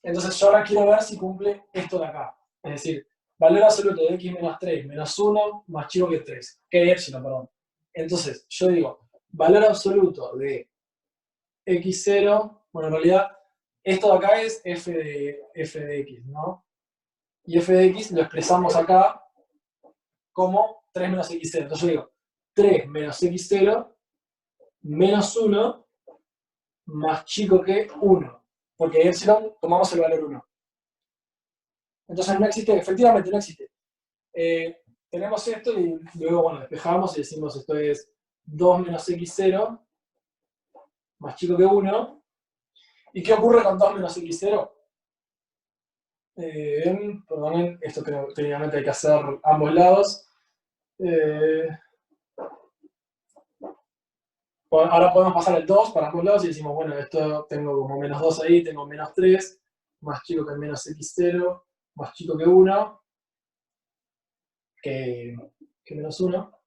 Entonces yo ahora quiero ver si cumple esto de acá. Es decir, valor absoluto de x menos 3 menos 1 más chico que 3. Que epsilon, perdón. Entonces yo digo, valor absoluto de x0, bueno, en realidad esto de acá es f de x, ¿no? Y f de x lo expresamos acá como 3 menos x0. Entonces yo digo, 3 menos x0 menos 1 más chico que 1, porque epsilon tomamos el valor 1. Entonces no existe, efectivamente no existe. Tenemos esto y luego, bueno, despejamos y decimos esto es 2 menos x0 más chico que 1. ¿Y qué ocurre con 2 menos x0? Perdonen, esto creo que técnicamente hay que hacer ambos lados. Ahora podemos pasar el 2 para ambos lados y decimos, bueno, esto tengo como menos 2 ahí, tengo menos 3, más chico que menos x0, más chico que 1, que menos 1.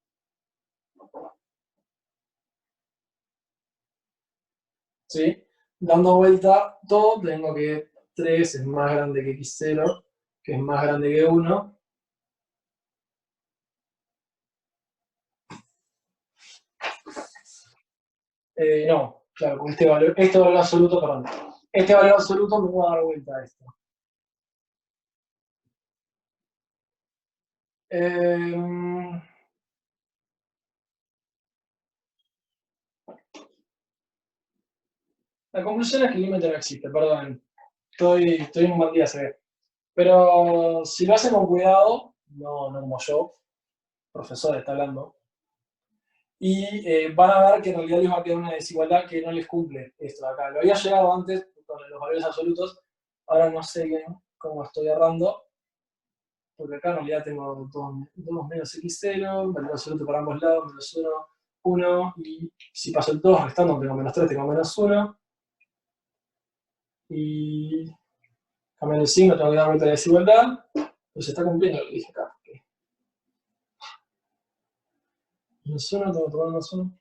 ¿Sí? Dando vuelta todo, tengo que 3 es más grande que x0, que es más grande que 1. No, claro, con este valor absoluto, perdón. Este valor absoluto me voy a dar vuelta a esto. La conclusión es que el límite no existe, perdón. Estoy en un mal día, se ve. Pero si lo hacen con cuidado, no como yo, profesor está hablando, y van a ver que en realidad les va a quedar una desigualdad que no les cumple esto de acá. Lo había llegado antes con los valores absolutos, ahora no sé bien cómo estoy errando, porque acá en realidad tengo 2 menos x0, valor absoluto para ambos lados, menos 1, 1, y si paso el 2 restando, tengo menos 3, tengo menos 1, y cambiando el signo tengo que dar vuelta a la desigualdad, pues se está cumpliendo lo que dije acá. Menos 1, tengo que tomar menos 1.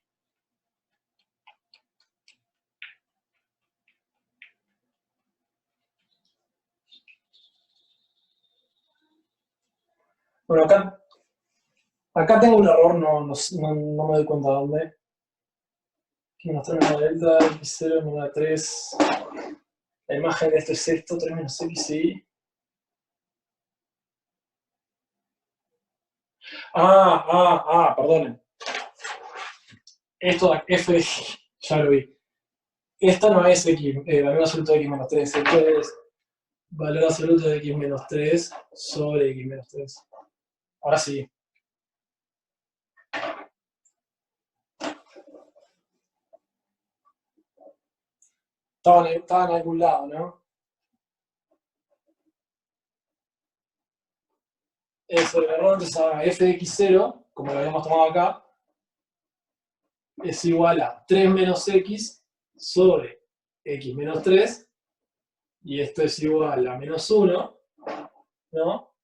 Bueno, acá tengo un error, no me doy cuenta de dónde. Aquí menos 3 menos delta, x0 menos 3. La imagen de esto es esto, 3 menos x, sí. Perdonen. Esto, f, ya lo vi. Esto no es x, valor absoluto de x menos 3, esto es valor absoluto de x menos 3 sobre x menos 3. Ahora sí. Estaba en algún lado, ¿no? Eso, el error, entonces ahora f de x0, como lo habíamos tomado acá, es igual a 3 menos x sobre x menos 3, y esto es igual a menos 1, ¿no?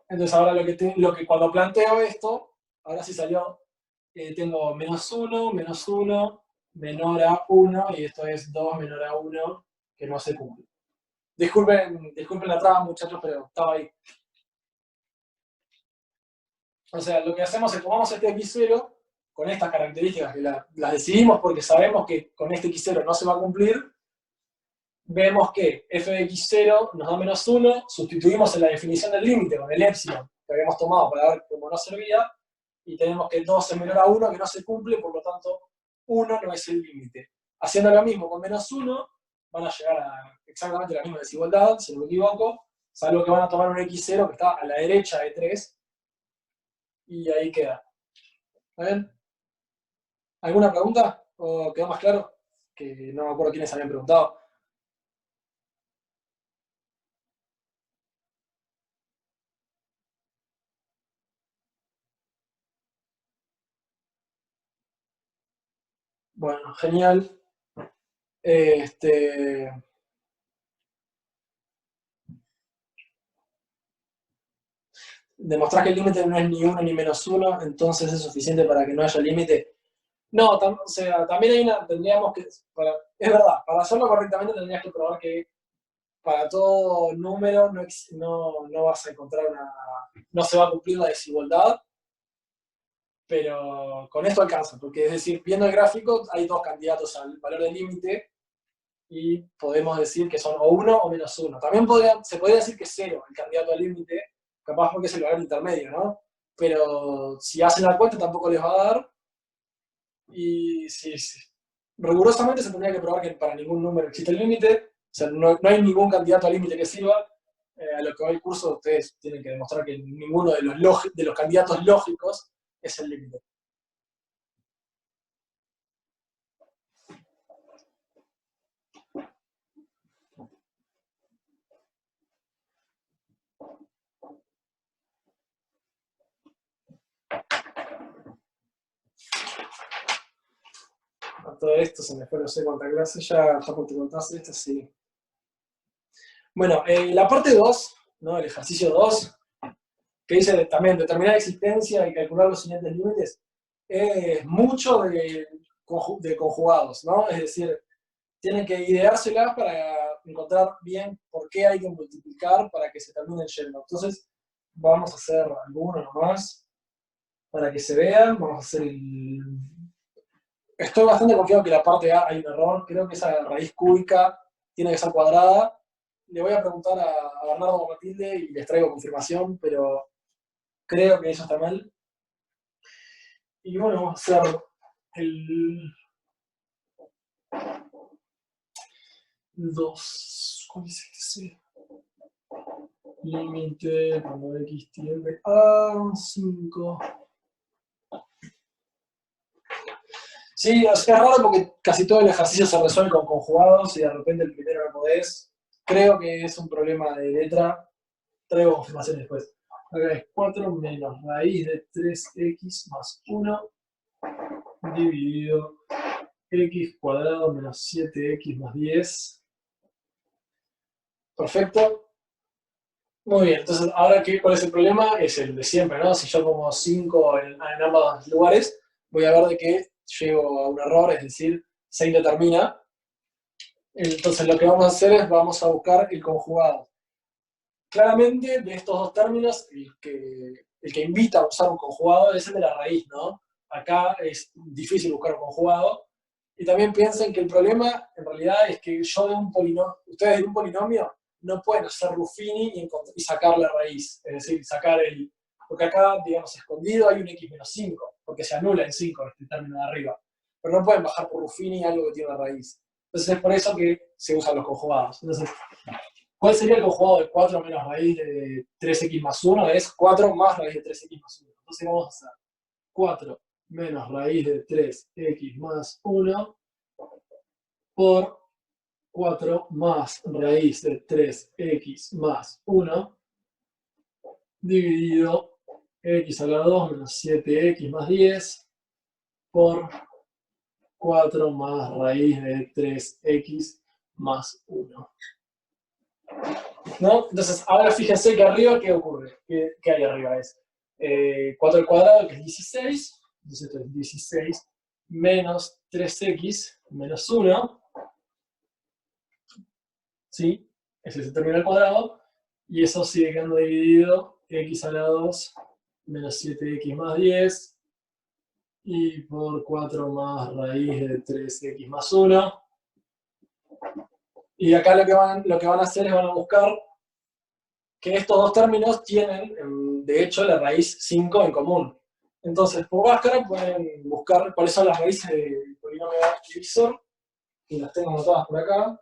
Entonces ahora lo que cuando planteo esto, ahora sí salió, tengo menos 1, menor a 1, y esto es 2 menor a 1, que no se cumple. Disculpen la traba, muchachos, pero estaba ahí. O sea, lo que hacemos es tomamos este x0 con estas características que las decidimos porque sabemos que con este x0 no se va a cumplir. Vemos que f de x0 nos da menos 1, sustituimos en la definición del límite con el epsilon que habíamos tomado para ver cómo no servía, y tenemos que 2 es menor a 1, que no se cumple, por lo tanto 1 no es el límite. Haciendo lo mismo con menos 1, van a llegar a exactamente la misma desigualdad, si no me equivoco, salvo que van a tomar un x0 que está a la derecha de 3, y ahí queda. ¿Está bien? ¿Alguna pregunta? ¿O quedó más claro? Que no me acuerdo quiénes habían preguntado. Bueno, genial. Demostrar que el límite no es ni 1 ni menos 1, entonces es suficiente para que no haya límite. No, o sea, también tendríamos que, es verdad, para hacerlo correctamente tendrías que probar que para todo número no vas a encontrar no se va a cumplir la desigualdad, pero con esto alcanza, porque es decir, viendo el gráfico hay dos candidatos al valor del límite, y podemos decir que son o 1 o menos 1. También se podría decir que es 0 el candidato al límite, capaz porque es el valor intermedio, ¿no? Pero si hacen la cuenta tampoco les va a dar, y sí. Rigurosamente se tendría que probar que para ningún número existe el límite, o sea, no hay ningún candidato al límite que sirva. A lo que va el curso, ustedes tienen que demostrar que ninguno de los candidatos lógicos es el límite. A todo esto se me fue no sé cuánta clase, ya te contaste esto, sí. Bueno, la parte 2, ¿no? El ejercicio 2, que dice también determinar existencia y calcular los siguientes límites, es mucho de conjugados, ¿no? Es decir, tienen que ideárselas para encontrar bien por qué hay que multiplicar para que se terminen yendo. Entonces, vamos a hacer algunos nomás para que se vean. Vamos a hacer estoy bastante confiado que la parte A hay un error. Creo que esa raíz cúbica tiene que ser cuadrada. Le voy a preguntar a Bernardo o a Matilde y les traigo confirmación, pero creo que eso está mal. Y bueno, vamos a hacer el 2. ¿Cuál es este? Límite cuando x tiende a 5. Sí, es raro porque casi todo el ejercicio se resuelve con conjugados y de repente el primero no podés. Creo que es un problema de letra. Traigo confirmación después. Acá es 4 menos raíz de 3x más 1 dividido x cuadrado menos 7x más 10. Perfecto. Muy bien, entonces ahora ¿cuál es el problema? Es el de siempre, ¿no? Si yo pongo 5 en ambos lugares, voy a ver de que llego a un error, es decir, se indetermina. Entonces lo que vamos a hacer es, vamos a buscar el conjugado. Claramente, de estos dos términos, el que invita a usar un conjugado es el de la raíz, ¿no? Acá es difícil buscar un conjugado. Y también piensen que el problema, en realidad, es que yo de un polinomio, ustedes de un polinomio, no pueden hacer Ruffini y sacar la raíz. Es decir, sacar el... Porque acá, digamos, escondido hay un x menos 5, porque se anula en 5 este término de arriba. Pero no pueden bajar por Ruffini algo que tiene una raíz. Entonces es por eso que se usan los conjugados. Entonces, ¿cuál sería el conjugado de 4 menos raíz de 3x más 1? Es 4 más raíz de 3x más 1. Entonces vamos a hacer 4 menos raíz de 3x más 1 por 4 más raíz de 3x más 1 dividido x a la 2 menos 7x más 10 por 4 más raíz de 3x más 1. ¿No? Entonces, ahora fíjense que arriba, ¿qué ocurre? ¿Qué hay arriba? Es 4 al cuadrado, que es 16. Entonces esto es 16 menos 3x menos 1. ¿Sí? Ese se termina al cuadrado. Y eso sigue quedando dividido x a la 2 menos 7x más 10. Y por 4 más raíz de 3x más 1. Y acá lo que van a hacer es van a buscar que estos dos términos tienen, de hecho, la raíz 5 en común. Entonces, por máscara pueden buscar cuáles son las raíces del polinomio divisor, y las tengo anotadas por acá.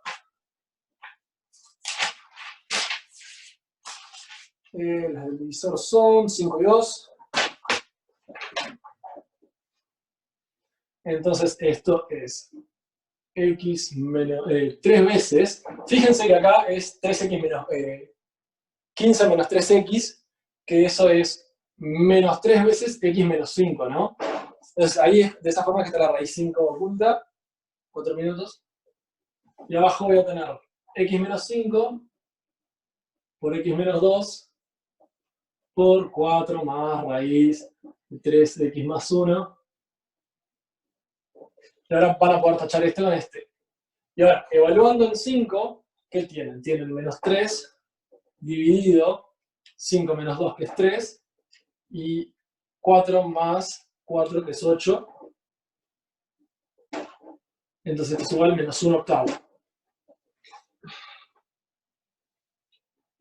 Las del divisor son 5 y 2. Entonces, esto es x menos 3 veces. Fíjense que acá es 3x menos 15 menos 3x, que eso es menos 3 veces x menos 5, ¿no? Entonces ahí de esa forma que está la raíz 5 oculta, 4 minutos. Y abajo voy a tener x menos 5 por x menos 2 por 4 más raíz de 3x más 1. Y ahora van a poder tachar este con este. Y ahora, evaluando en 5, ¿qué tienen? Tienen menos 3 dividido 5 menos 2, que es 3, y 4 más 4, que es 8. Entonces esto es igual a menos 1 octavo.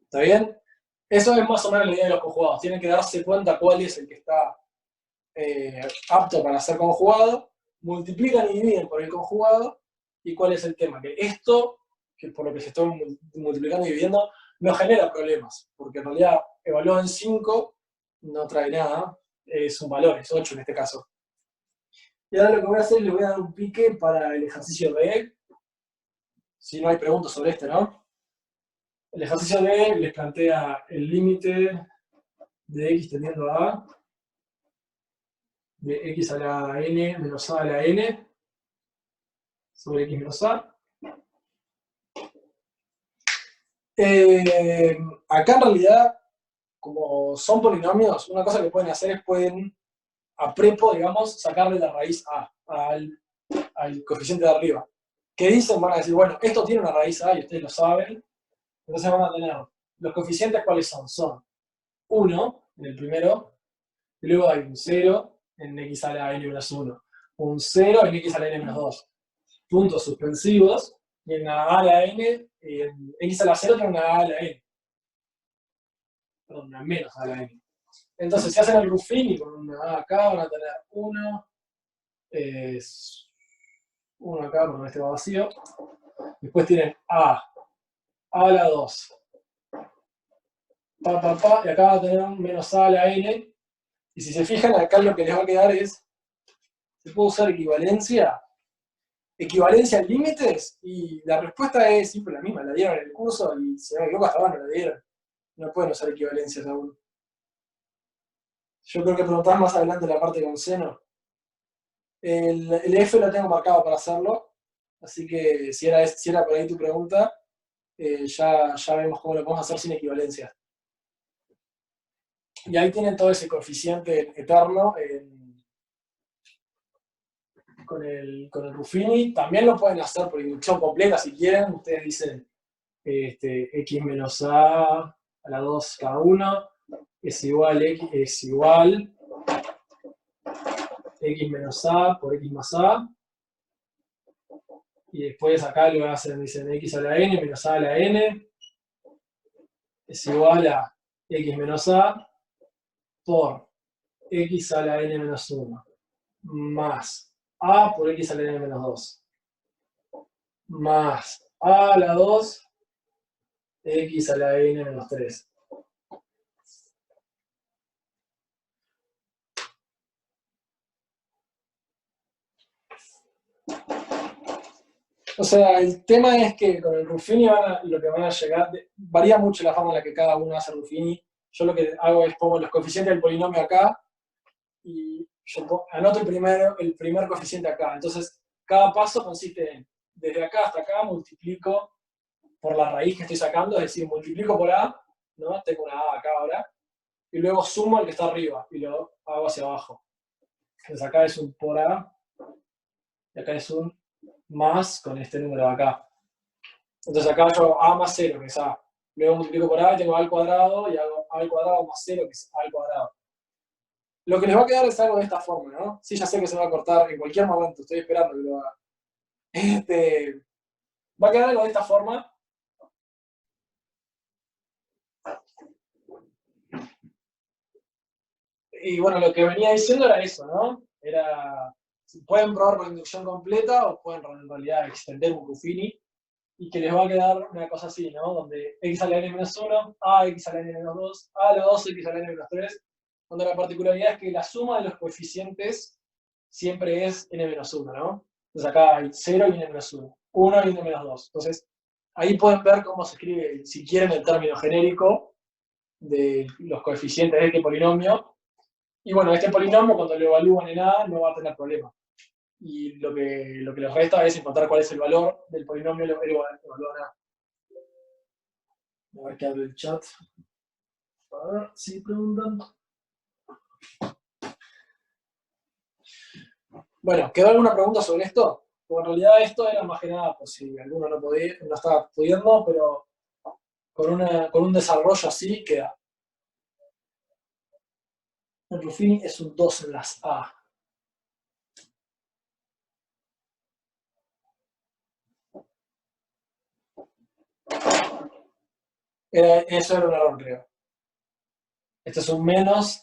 ¿Está bien? Eso es más o menos la idea de los conjugados. Tienen que darse cuenta cuál es el que está apto para ser conjugado, multiplican y dividen por el conjugado, y cuál es el tema. Que esto, que por lo que se está multiplicando y dividiendo, no genera problemas, porque en realidad evaluado en 5 no trae nada, es un valor, es 8 en este caso. Y ahora lo que voy a hacer, le voy a dar un pique para el ejercicio B, si no hay preguntas sobre este, ¿no? El ejercicio B les plantea el límite de x tendiendo a A, de x a la n menos a la n, sobre x menos a. Acá en realidad, como son polinomios, una cosa que pueden hacer es pueden, a prepo, digamos, sacarle la raíz a, al coeficiente de arriba. ¿Qué dicen? Van a decir, bueno, esto tiene una raíz a y ustedes lo saben. Entonces van a tener, los coeficientes, ¿cuáles son? Son 1 en el primero, y luego hay un 0 en x a la n menos 1. un 0 en x a la n menos 2. Puntos suspensivos, y en la a a la n, en x a la 0 tiene una a a la n. Perdón, una menos a a la n. Entonces, si hacen el Ruffini con una a acá, van a tener 1, 1 acá, porque este va vacío. Después tienen a a la 2, y acá va a tener un menos a la n. Y si se fijan, acá lo que les va a quedar es, ¿se puede usar equivalencia? Equivalencia en límites, y la respuesta es siempre la misma, la dieron en el curso y si no me equivoco hasta ahora no la dieron. No pueden usar equivalencias aún. Yo creo que preguntás más adelante la parte con seno. El F lo tengo marcado para hacerlo, así que si era por ahí tu pregunta, ya vemos cómo lo podemos hacer sin equivalencia. Y ahí tienen todo ese coeficiente eterno con el Ruffini. También lo pueden hacer por inducción completa si quieren. Ustedes dicen x menos a la 2 cada uno es igual x menos a por x más a. Y después acá lo hacen, dicen x a la n menos a a la n es igual a x menos a por x a la n menos 1 más a por x a la n menos 2 más a a la 2 x a la n menos 3. O sea, el tema es que con el Ruffini lo que van a llegar, varía mucho la forma en la que cada uno hace Ruffini. Yo lo que hago es pongo los coeficientes del polinomio acá y yo anoto el primer coeficiente acá. Entonces, cada paso consiste en, desde acá hasta acá, multiplico por la raíz que estoy sacando, es decir, multiplico por A, ¿no? Tengo una A acá ahora, y luego sumo el que está arriba y lo hago hacia abajo. Entonces acá es un por A, y acá es un más con este número de acá. Entonces acá yo A más 0, que es A. Luego multiplico por A y tengo A al cuadrado, y hago A al cuadrado más 0, que es A al cuadrado. Lo que les va a quedar es algo de esta forma, ¿no? Sí, ya sé que se va a cortar en cualquier momento, estoy esperando que lo haga. Va a quedar algo de esta forma. Y bueno, lo que venía diciendo era eso, ¿no? Era, pueden probar por inducción completa o pueden en realidad extender un Ruffini y que les va a quedar una cosa así, ¿no? Donde x a la n menos 1, a x a la n menos 2, a la 2 x a la n menos 3, donde la particularidad es que la suma de los coeficientes siempre es n menos 1, ¿no? Entonces acá hay 0 y n menos 1, 1 y n menos 2. Entonces, ahí pueden ver cómo se escribe, si quieren, el término genérico de los coeficientes de este polinomio. Y bueno, este polinomio, cuando lo evalúan en A, no va a tener problema. Y lo que les resta es encontrar cuál es el valor del polinomio evaluado en A. A ver que abre el chat. A ver si preguntan. Bueno, ¿quedó alguna pregunta sobre esto? Porque en realidad esto era más que nada por si alguno no estaba pudiendo, pero con un desarrollo así queda. El Ruffini es un 2 en las A. Eso era un error, creo. Este es un menos.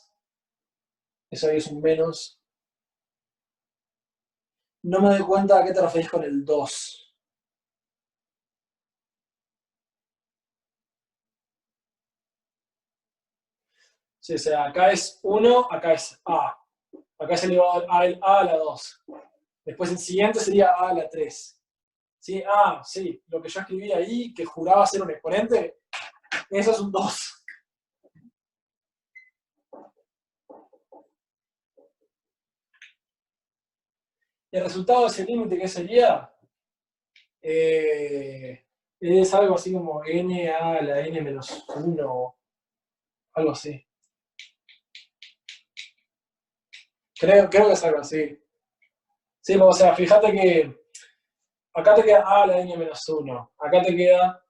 Eso ahí es un menos. No me doy cuenta a qué te referís con el 2. Sí, o sea, acá es 1, acá es A. Acá es elevado a a la 2. Después el siguiente sería a a la 3. ¿Sí? Sí, lo que yo escribí ahí, que juraba ser un exponente, eso es un 2. El resultado de ese límite, ¿qué sería? Es algo así como n a la n menos 1, algo así. Creo que es algo así. Sí, o sea, fíjate que acá te queda a a la n menos 1. Acá te queda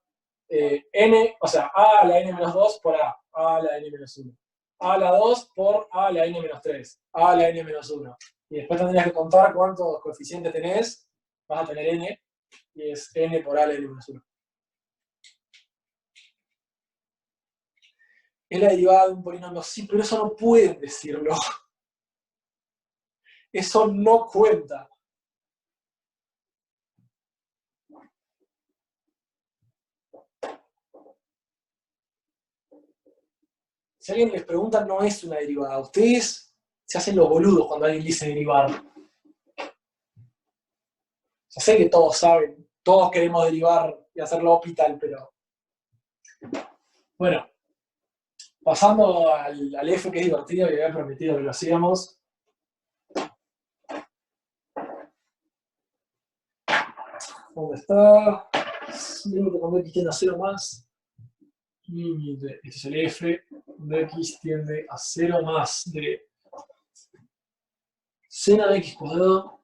n, o sea, a a la n menos 2 por a a la n menos 1. A a la 2 por a a la n menos 3. A a la n menos 1. y después tendrías que contar cuántos coeficientes tenés, vas a tener n, y es n por a n menos 1. Es la derivada de un polinomio, sí, pero eso no pueden decirlo. Eso no cuenta. Si alguien les pregunta, no es una derivada. Ustedes se hacen los boludos cuando alguien dice derivar. Ya sé que todos saben, todos queremos derivar y hacerlo hospital, pero... Bueno, pasando al F, que es divertido, que había prometido que lo hacíamos. ¿Dónde está? Límite cuando x tiende a 0 más. Límite, este es el F, cuando x tiende a 0 más de seno de x cuadrado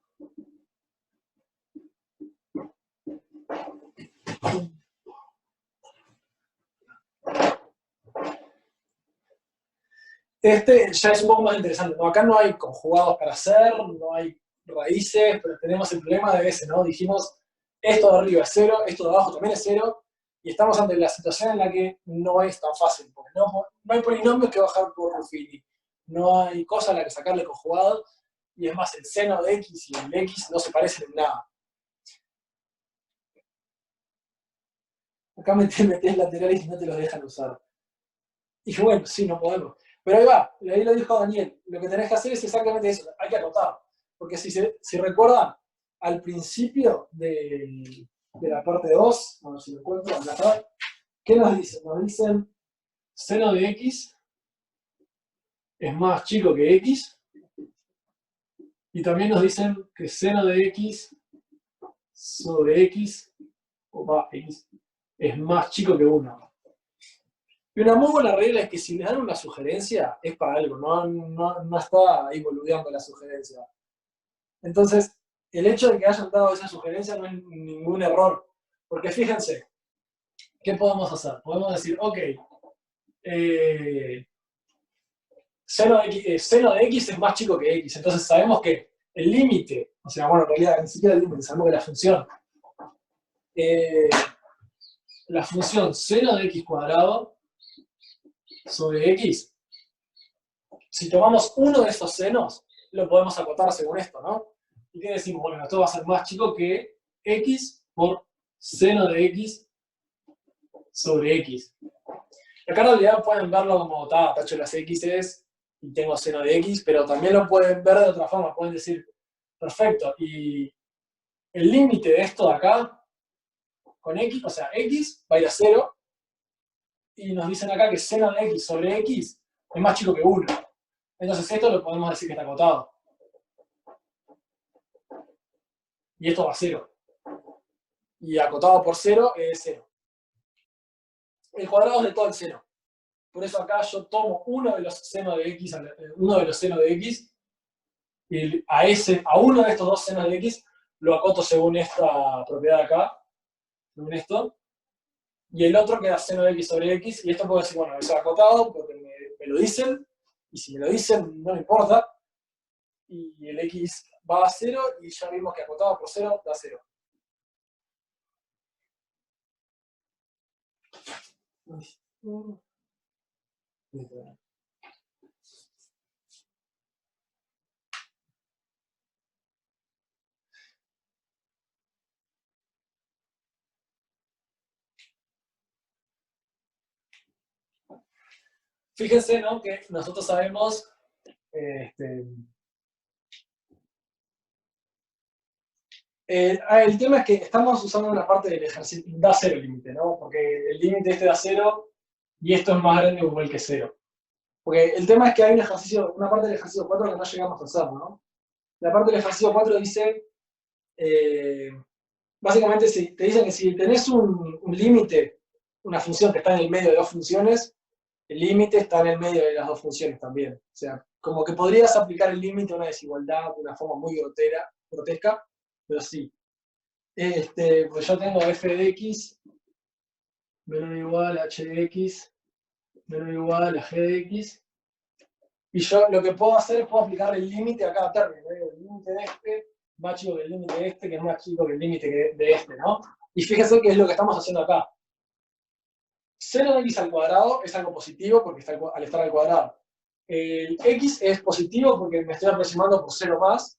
este ya es un poco más interesante. ¿No? Acá no hay conjugados para hacer, no hay raíces, pero tenemos el problema de ese, ¿no? Dijimos, esto de arriba es 0, esto de abajo también es 0, y estamos ante la situación en la que no es tan fácil, porque no hay polinomios que bajar por Ruffini, no hay cosa a la que sacarle conjugado, y es más, el seno de x y el x no se parecen en nada. Acá metés laterales y no te los dejan usar. Y dije, bueno, sí, no podemos. Pero ahí va, ahí lo dijo Daniel, lo que tenés que hacer es exactamente eso, hay que anotar. Porque si recuerdan, al principio de la parte 2, a ver si lo encuentro, acá está, ¿qué nos dicen? Nos dicen seno de x es más chico que x, y también nos dicen que seno de x sobre x, x, es más chico que 1. Y una muy buena regla es que si les dan una sugerencia, es para algo, no está ahí boludeando la sugerencia. Entonces, el hecho de que hayan dado esa sugerencia no es ningún error. Porque fíjense, ¿qué podemos hacer? Podemos decir, ok, seno de x es más chico que x. Entonces sabemos que el límite, o sea, bueno, en realidad ni siquiera el límite, sabemos que la función seno de x cuadrado sobre x, si tomamos uno de esos senos, lo podemos acotar según esto, ¿no? Y que decimos, bueno, esto va a ser más chico que x por seno de x sobre x. Acá en realidad pueden verlo como, tacho las x's y tengo seno de x, pero también lo pueden ver de otra forma, pueden decir, perfecto, y el límite de esto de acá, con x, o sea, x va a ir a 0, y nos dicen acá que seno de x sobre x es más chico que 1. Entonces esto lo podemos decir que está acotado. Y esto va a 0. Y acotado por 0 es 0. El cuadrado es de todo el seno. Por eso acá yo tomo uno de los senos de x, y a uno de estos dos senos de x lo acoto según esta propiedad de acá, según esto, y el otro queda seno de x sobre x, y esto puedo decir, bueno, eso es acotado porque me lo dicen, y si me lo dicen no me importa, y el x va a 0, y ya vimos que acotado por 0 da 0. Fíjense, ¿no? Que nosotros sabemos, el tema es que estamos usando una parte del ejercicio, da 0 el límite, ¿no? Porque el límite este da 0 y esto es más grande o igual que 0. Porque el tema es que hay un ejercicio, una parte del ejercicio 4 que no llegamos a hacer, ¿no? La parte del ejercicio 4 dice, básicamente te dicen que si tenés un límite, una función que está en el medio de dos funciones, el límite está en el medio de las dos funciones también. O sea, como que podrías aplicar el límite a una desigualdad de una forma muy grotesca, pero sí. Pues yo tengo f de x menor o igual a h de x menor o igual a g de x. Y yo lo que puedo hacer es puedo aplicar el límite a cada término. El límite de este más chico que el límite de este, que es más chico que el límite de este, ¿no? Y fíjense que es lo que estamos haciendo acá. 0 de x al cuadrado es algo positivo porque está al estar al cuadrado. El x es positivo porque me estoy aproximando por 0 más,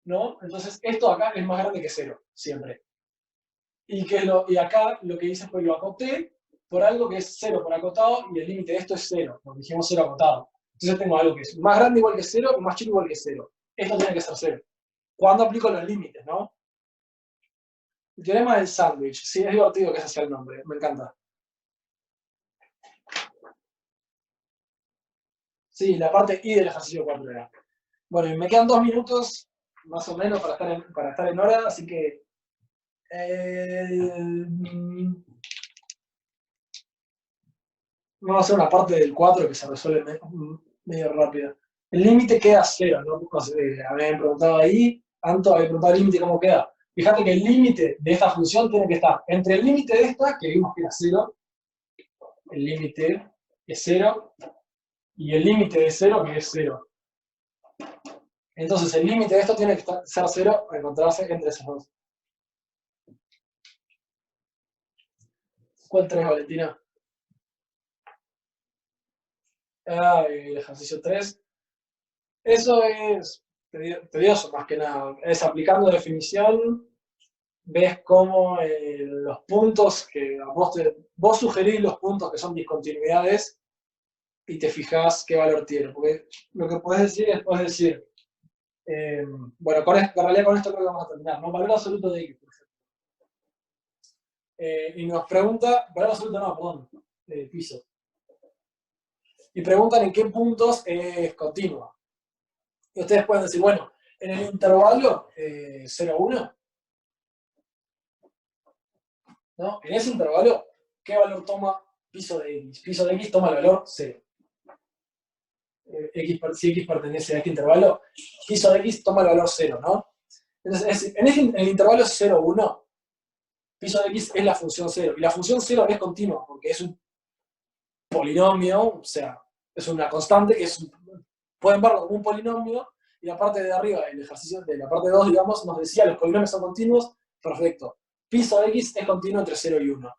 ¿no? Entonces esto acá es más grande que 0, siempre. Y acá lo que hice fue lo acoté por algo que es 0 por acotado y el límite de esto es 0, porque dijimos 0 acotado. Entonces tengo algo que es más grande igual que 0 y más chico igual que 0. Esto tiene que ser 0. Cuando aplico los límites, ¿no? El teorema del sándwich. Sí, es divertido que ese sea el nombre. Me encanta. Sí, la parte I del ejercicio 4 era. Bueno, y me quedan 2 minutos, más o menos, para estar en hora, así que... vamos a hacer una parte del 4 que se resuelve medio rápido. El límite queda 0, ¿no? Habían preguntado ahí, Anto había preguntado el límite cómo queda. Fíjate que el límite de esta función tiene que estar entre el límite de esta, que vimos que era 0, el límite es 0, y el límite de 0, que es 0. Entonces el límite de esto tiene que ser 0 para encontrarse entre esos dos. ¿Cuál 3, Valentina? El ejercicio 3. Eso es tedioso más que nada. Es aplicando definición, ves cómo los puntos que vos sugerís los puntos que son discontinuidades y te fijás qué valor tiene. Porque lo que podés decir es, bueno, en realidad con esto creo que vamos a terminar, ¿no? Valor absoluto de x, por ejemplo. Y nos pregunta, valor absoluto no, perdón, piso. Y preguntan en qué puntos es continua. Y ustedes pueden decir, bueno, en el intervalo 0, 1, ¿no? En ese intervalo, ¿qué valor toma piso de x? Piso de x toma el valor 0. Si x pertenece a este intervalo, piso de x toma el valor 0, ¿no? Entonces, en el intervalo 0, 1, piso de x es la función 0. Y la función 0 es continua, porque es un polinomio, o sea, es una constante que pueden verlo como un polinomio, y la parte de arriba, el ejercicio de la parte 2, digamos, nos decía los polinomios son continuos, perfecto. Piso de x es continuo entre 0 y 1.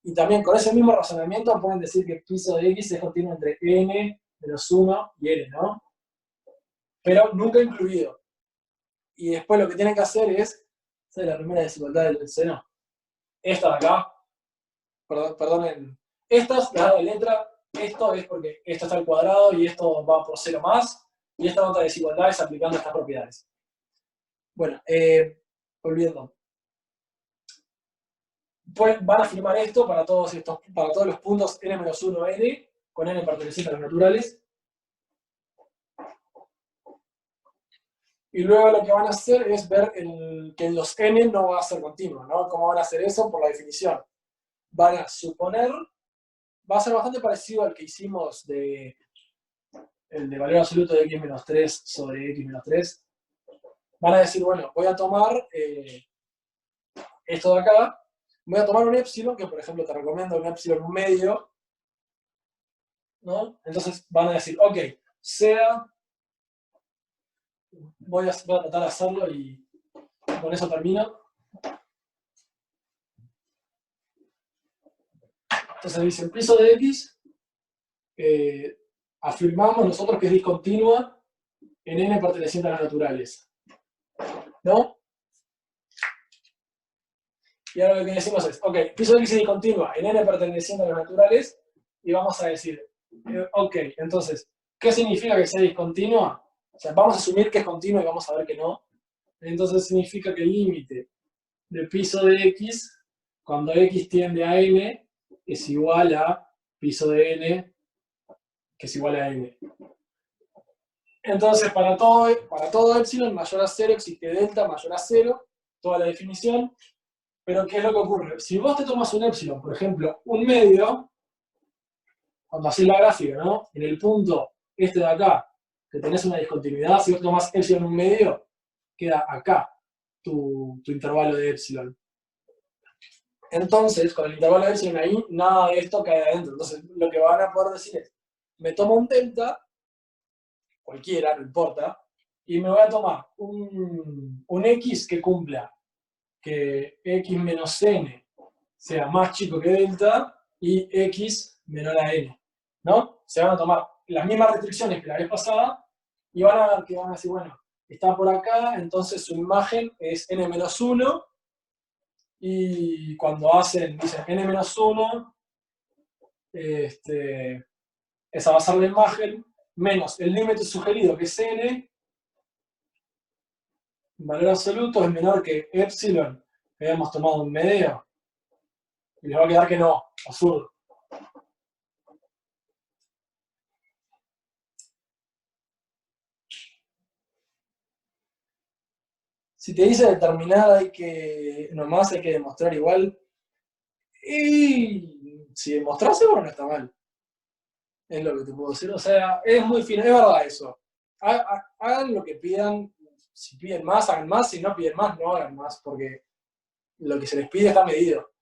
Y también con ese mismo razonamiento pueden decir que piso de x es continuo entre n menos 1 y n, ¿no? Pero nunca incluido. Y después lo que tienen que hacer es, ¿sabes la primera desigualdad del seno? Esta de acá, perdonen, estas, la de letra, esto es porque esto está al cuadrado y esto va por 0 más, y esta otra desigualdad es aplicando estas propiedades. Bueno, volviendo. Pues van a firmar esto para todos los puntos n-1, n, con n perteneciente a los naturales. Y luego lo que van a hacer es ver que en los n no va a ser continuo, ¿no? ¿Cómo van a hacer eso? Por la definición. Van a suponer, va a ser bastante parecido al que hicimos el de valor absoluto de x-3 sobre x-3. Van a decir, bueno, voy a tomar esto de acá, voy a tomar un épsilon, que por ejemplo te recomiendo un épsilon medio, ¿no? Entonces van a decir, ok, sea, voy a tratar de hacerlo y con eso termino. Entonces dice, el piso de x, afirmamos nosotros que es discontinua en n perteneciente a los naturales, ¿no? Y ahora lo que decimos es, ok, piso de x es discontinua en n perteneciente a los naturales, y vamos a decir, ok, entonces, ¿qué significa que sea discontinua? O sea, vamos a asumir que es continua y vamos a ver que no. Entonces significa que el límite de piso de x, cuando x tiende a n, es igual a piso de n, que es igual a n. Entonces, para todo epsilon mayor a 0 existe delta mayor a 0, toda la definición. Pero ¿qué es lo que ocurre? Si vos te tomas un epsilon, por ejemplo, un medio, cuando haces la gráfica, ¿no? En el punto este de acá, que tenés una discontinuidad, si vos tomás epsilon un medio, queda acá tu intervalo de epsilon. Entonces, con el intervalo de epsilon ahí, nada de esto cae adentro. Entonces, lo que van a poder decir es, me tomo un delta, cualquiera, no importa, y me voy a tomar un x que cumpla que x menos n sea más chico que delta y x menor a n, ¿no? Se van a tomar las mismas restricciones que la vez pasada y van a ver que van a decir, bueno, está por acá, entonces su imagen es n-1 y cuando dicen n-1, esa va a ser la imagen, menos el límite sugerido que es n, valor absoluto es menor que epsilon, que habíamos tomado un medio, y les va a quedar que no, absurdo. Si te dice determinada nomás hay que demostrar igual, y si demostrás seguro no está mal. Es lo que te puedo decir. O sea, es muy fino, es verdad eso. Hagan lo que pidan, si piden más, hagan más, si no piden más, no hagan más, porque lo que se les pide está medido.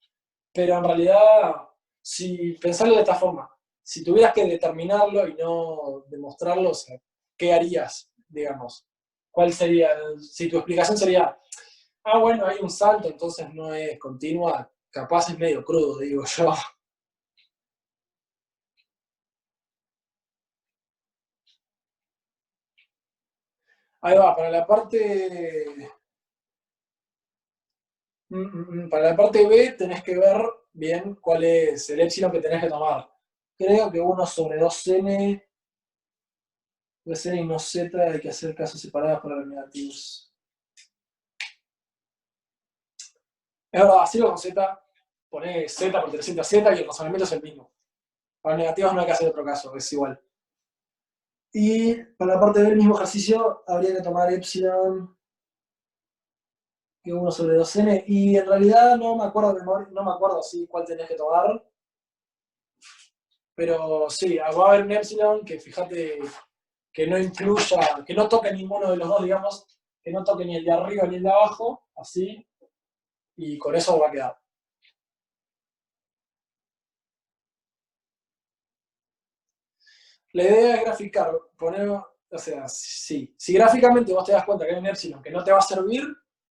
Pero en realidad, si pensarlo de esta forma, si tuvieras que determinarlo y no demostrarlo, o sea, ¿qué harías, digamos? ¿Cuál sería? Si tu explicación sería, bueno, hay un salto, entonces no es continua, capaz es medio crudo, digo yo. Ahí va, para la parte B tenés que ver bien cuál es el épsilon que tenés que tomar. Creo que 1/2n, 2n y no z, hay que hacer casos separados para los negativos. Es verdad, si con z, ponés z por 300z y el razonamiento es el mismo. Para los negativos no hay que hacer otro caso, es igual. Y para la parte del mismo ejercicio habría que tomar epsilon que 1/2n, y en realidad no me acuerdo así cuál tenés que tomar, pero sí, va a haber un epsilon que fíjate que no incluya, que no toque ninguno de los dos, digamos, que no toque ni el de arriba ni el de abajo, así, y con eso va a quedar. La idea es graficar, o sea, sí, si gráficamente vos te das cuenta que hay un epsilon que no te va a servir,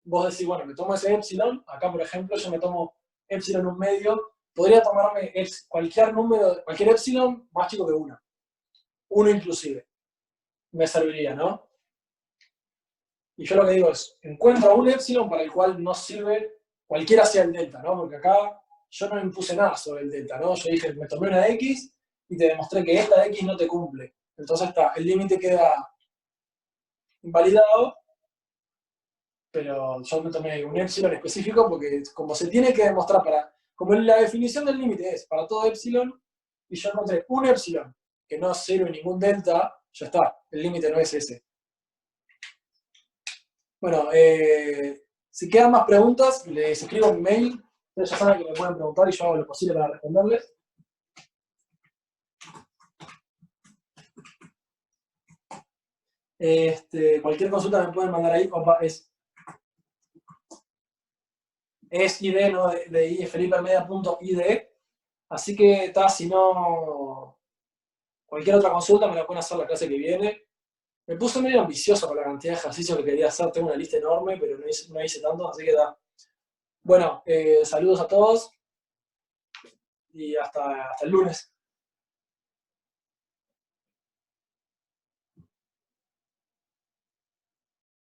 vos decís, bueno, me tomo ese epsilon, acá por ejemplo yo me tomo epsilon 1/2, podría tomarme cualquier número, cualquier epsilon más chico que 1, 1 inclusive, me serviría, ¿no? Y yo lo que digo es, encuentro un epsilon para el cual no sirve cualquiera sea el delta, ¿no? Porque acá yo no impuse nada sobre el delta, ¿no? Yo dije, me tomé una x y te demostré que esta x no te cumple. Entonces el límite queda invalidado, pero yo me tomé un epsilon específico porque como se tiene que demostrar como la definición del límite es para todo epsilon, y yo encontré un epsilon que no sirve ningún delta, ya está, el límite no es ese. Bueno, si quedan más preguntas, les escribo un mail. Ustedes ya saben que me pueden preguntar y yo hago lo posible para responderles. Cualquier consulta me pueden mandar ahí. Opa, es id, ¿no? de felipealmeida.id. Así que si no, cualquier otra consulta me la pueden hacer la clase que viene. Me puse medio ambicioso con la cantidad de ejercicios que quería hacer. Tengo una lista enorme, pero no hice tanto, así que Bueno, saludos a todos y hasta el lunes.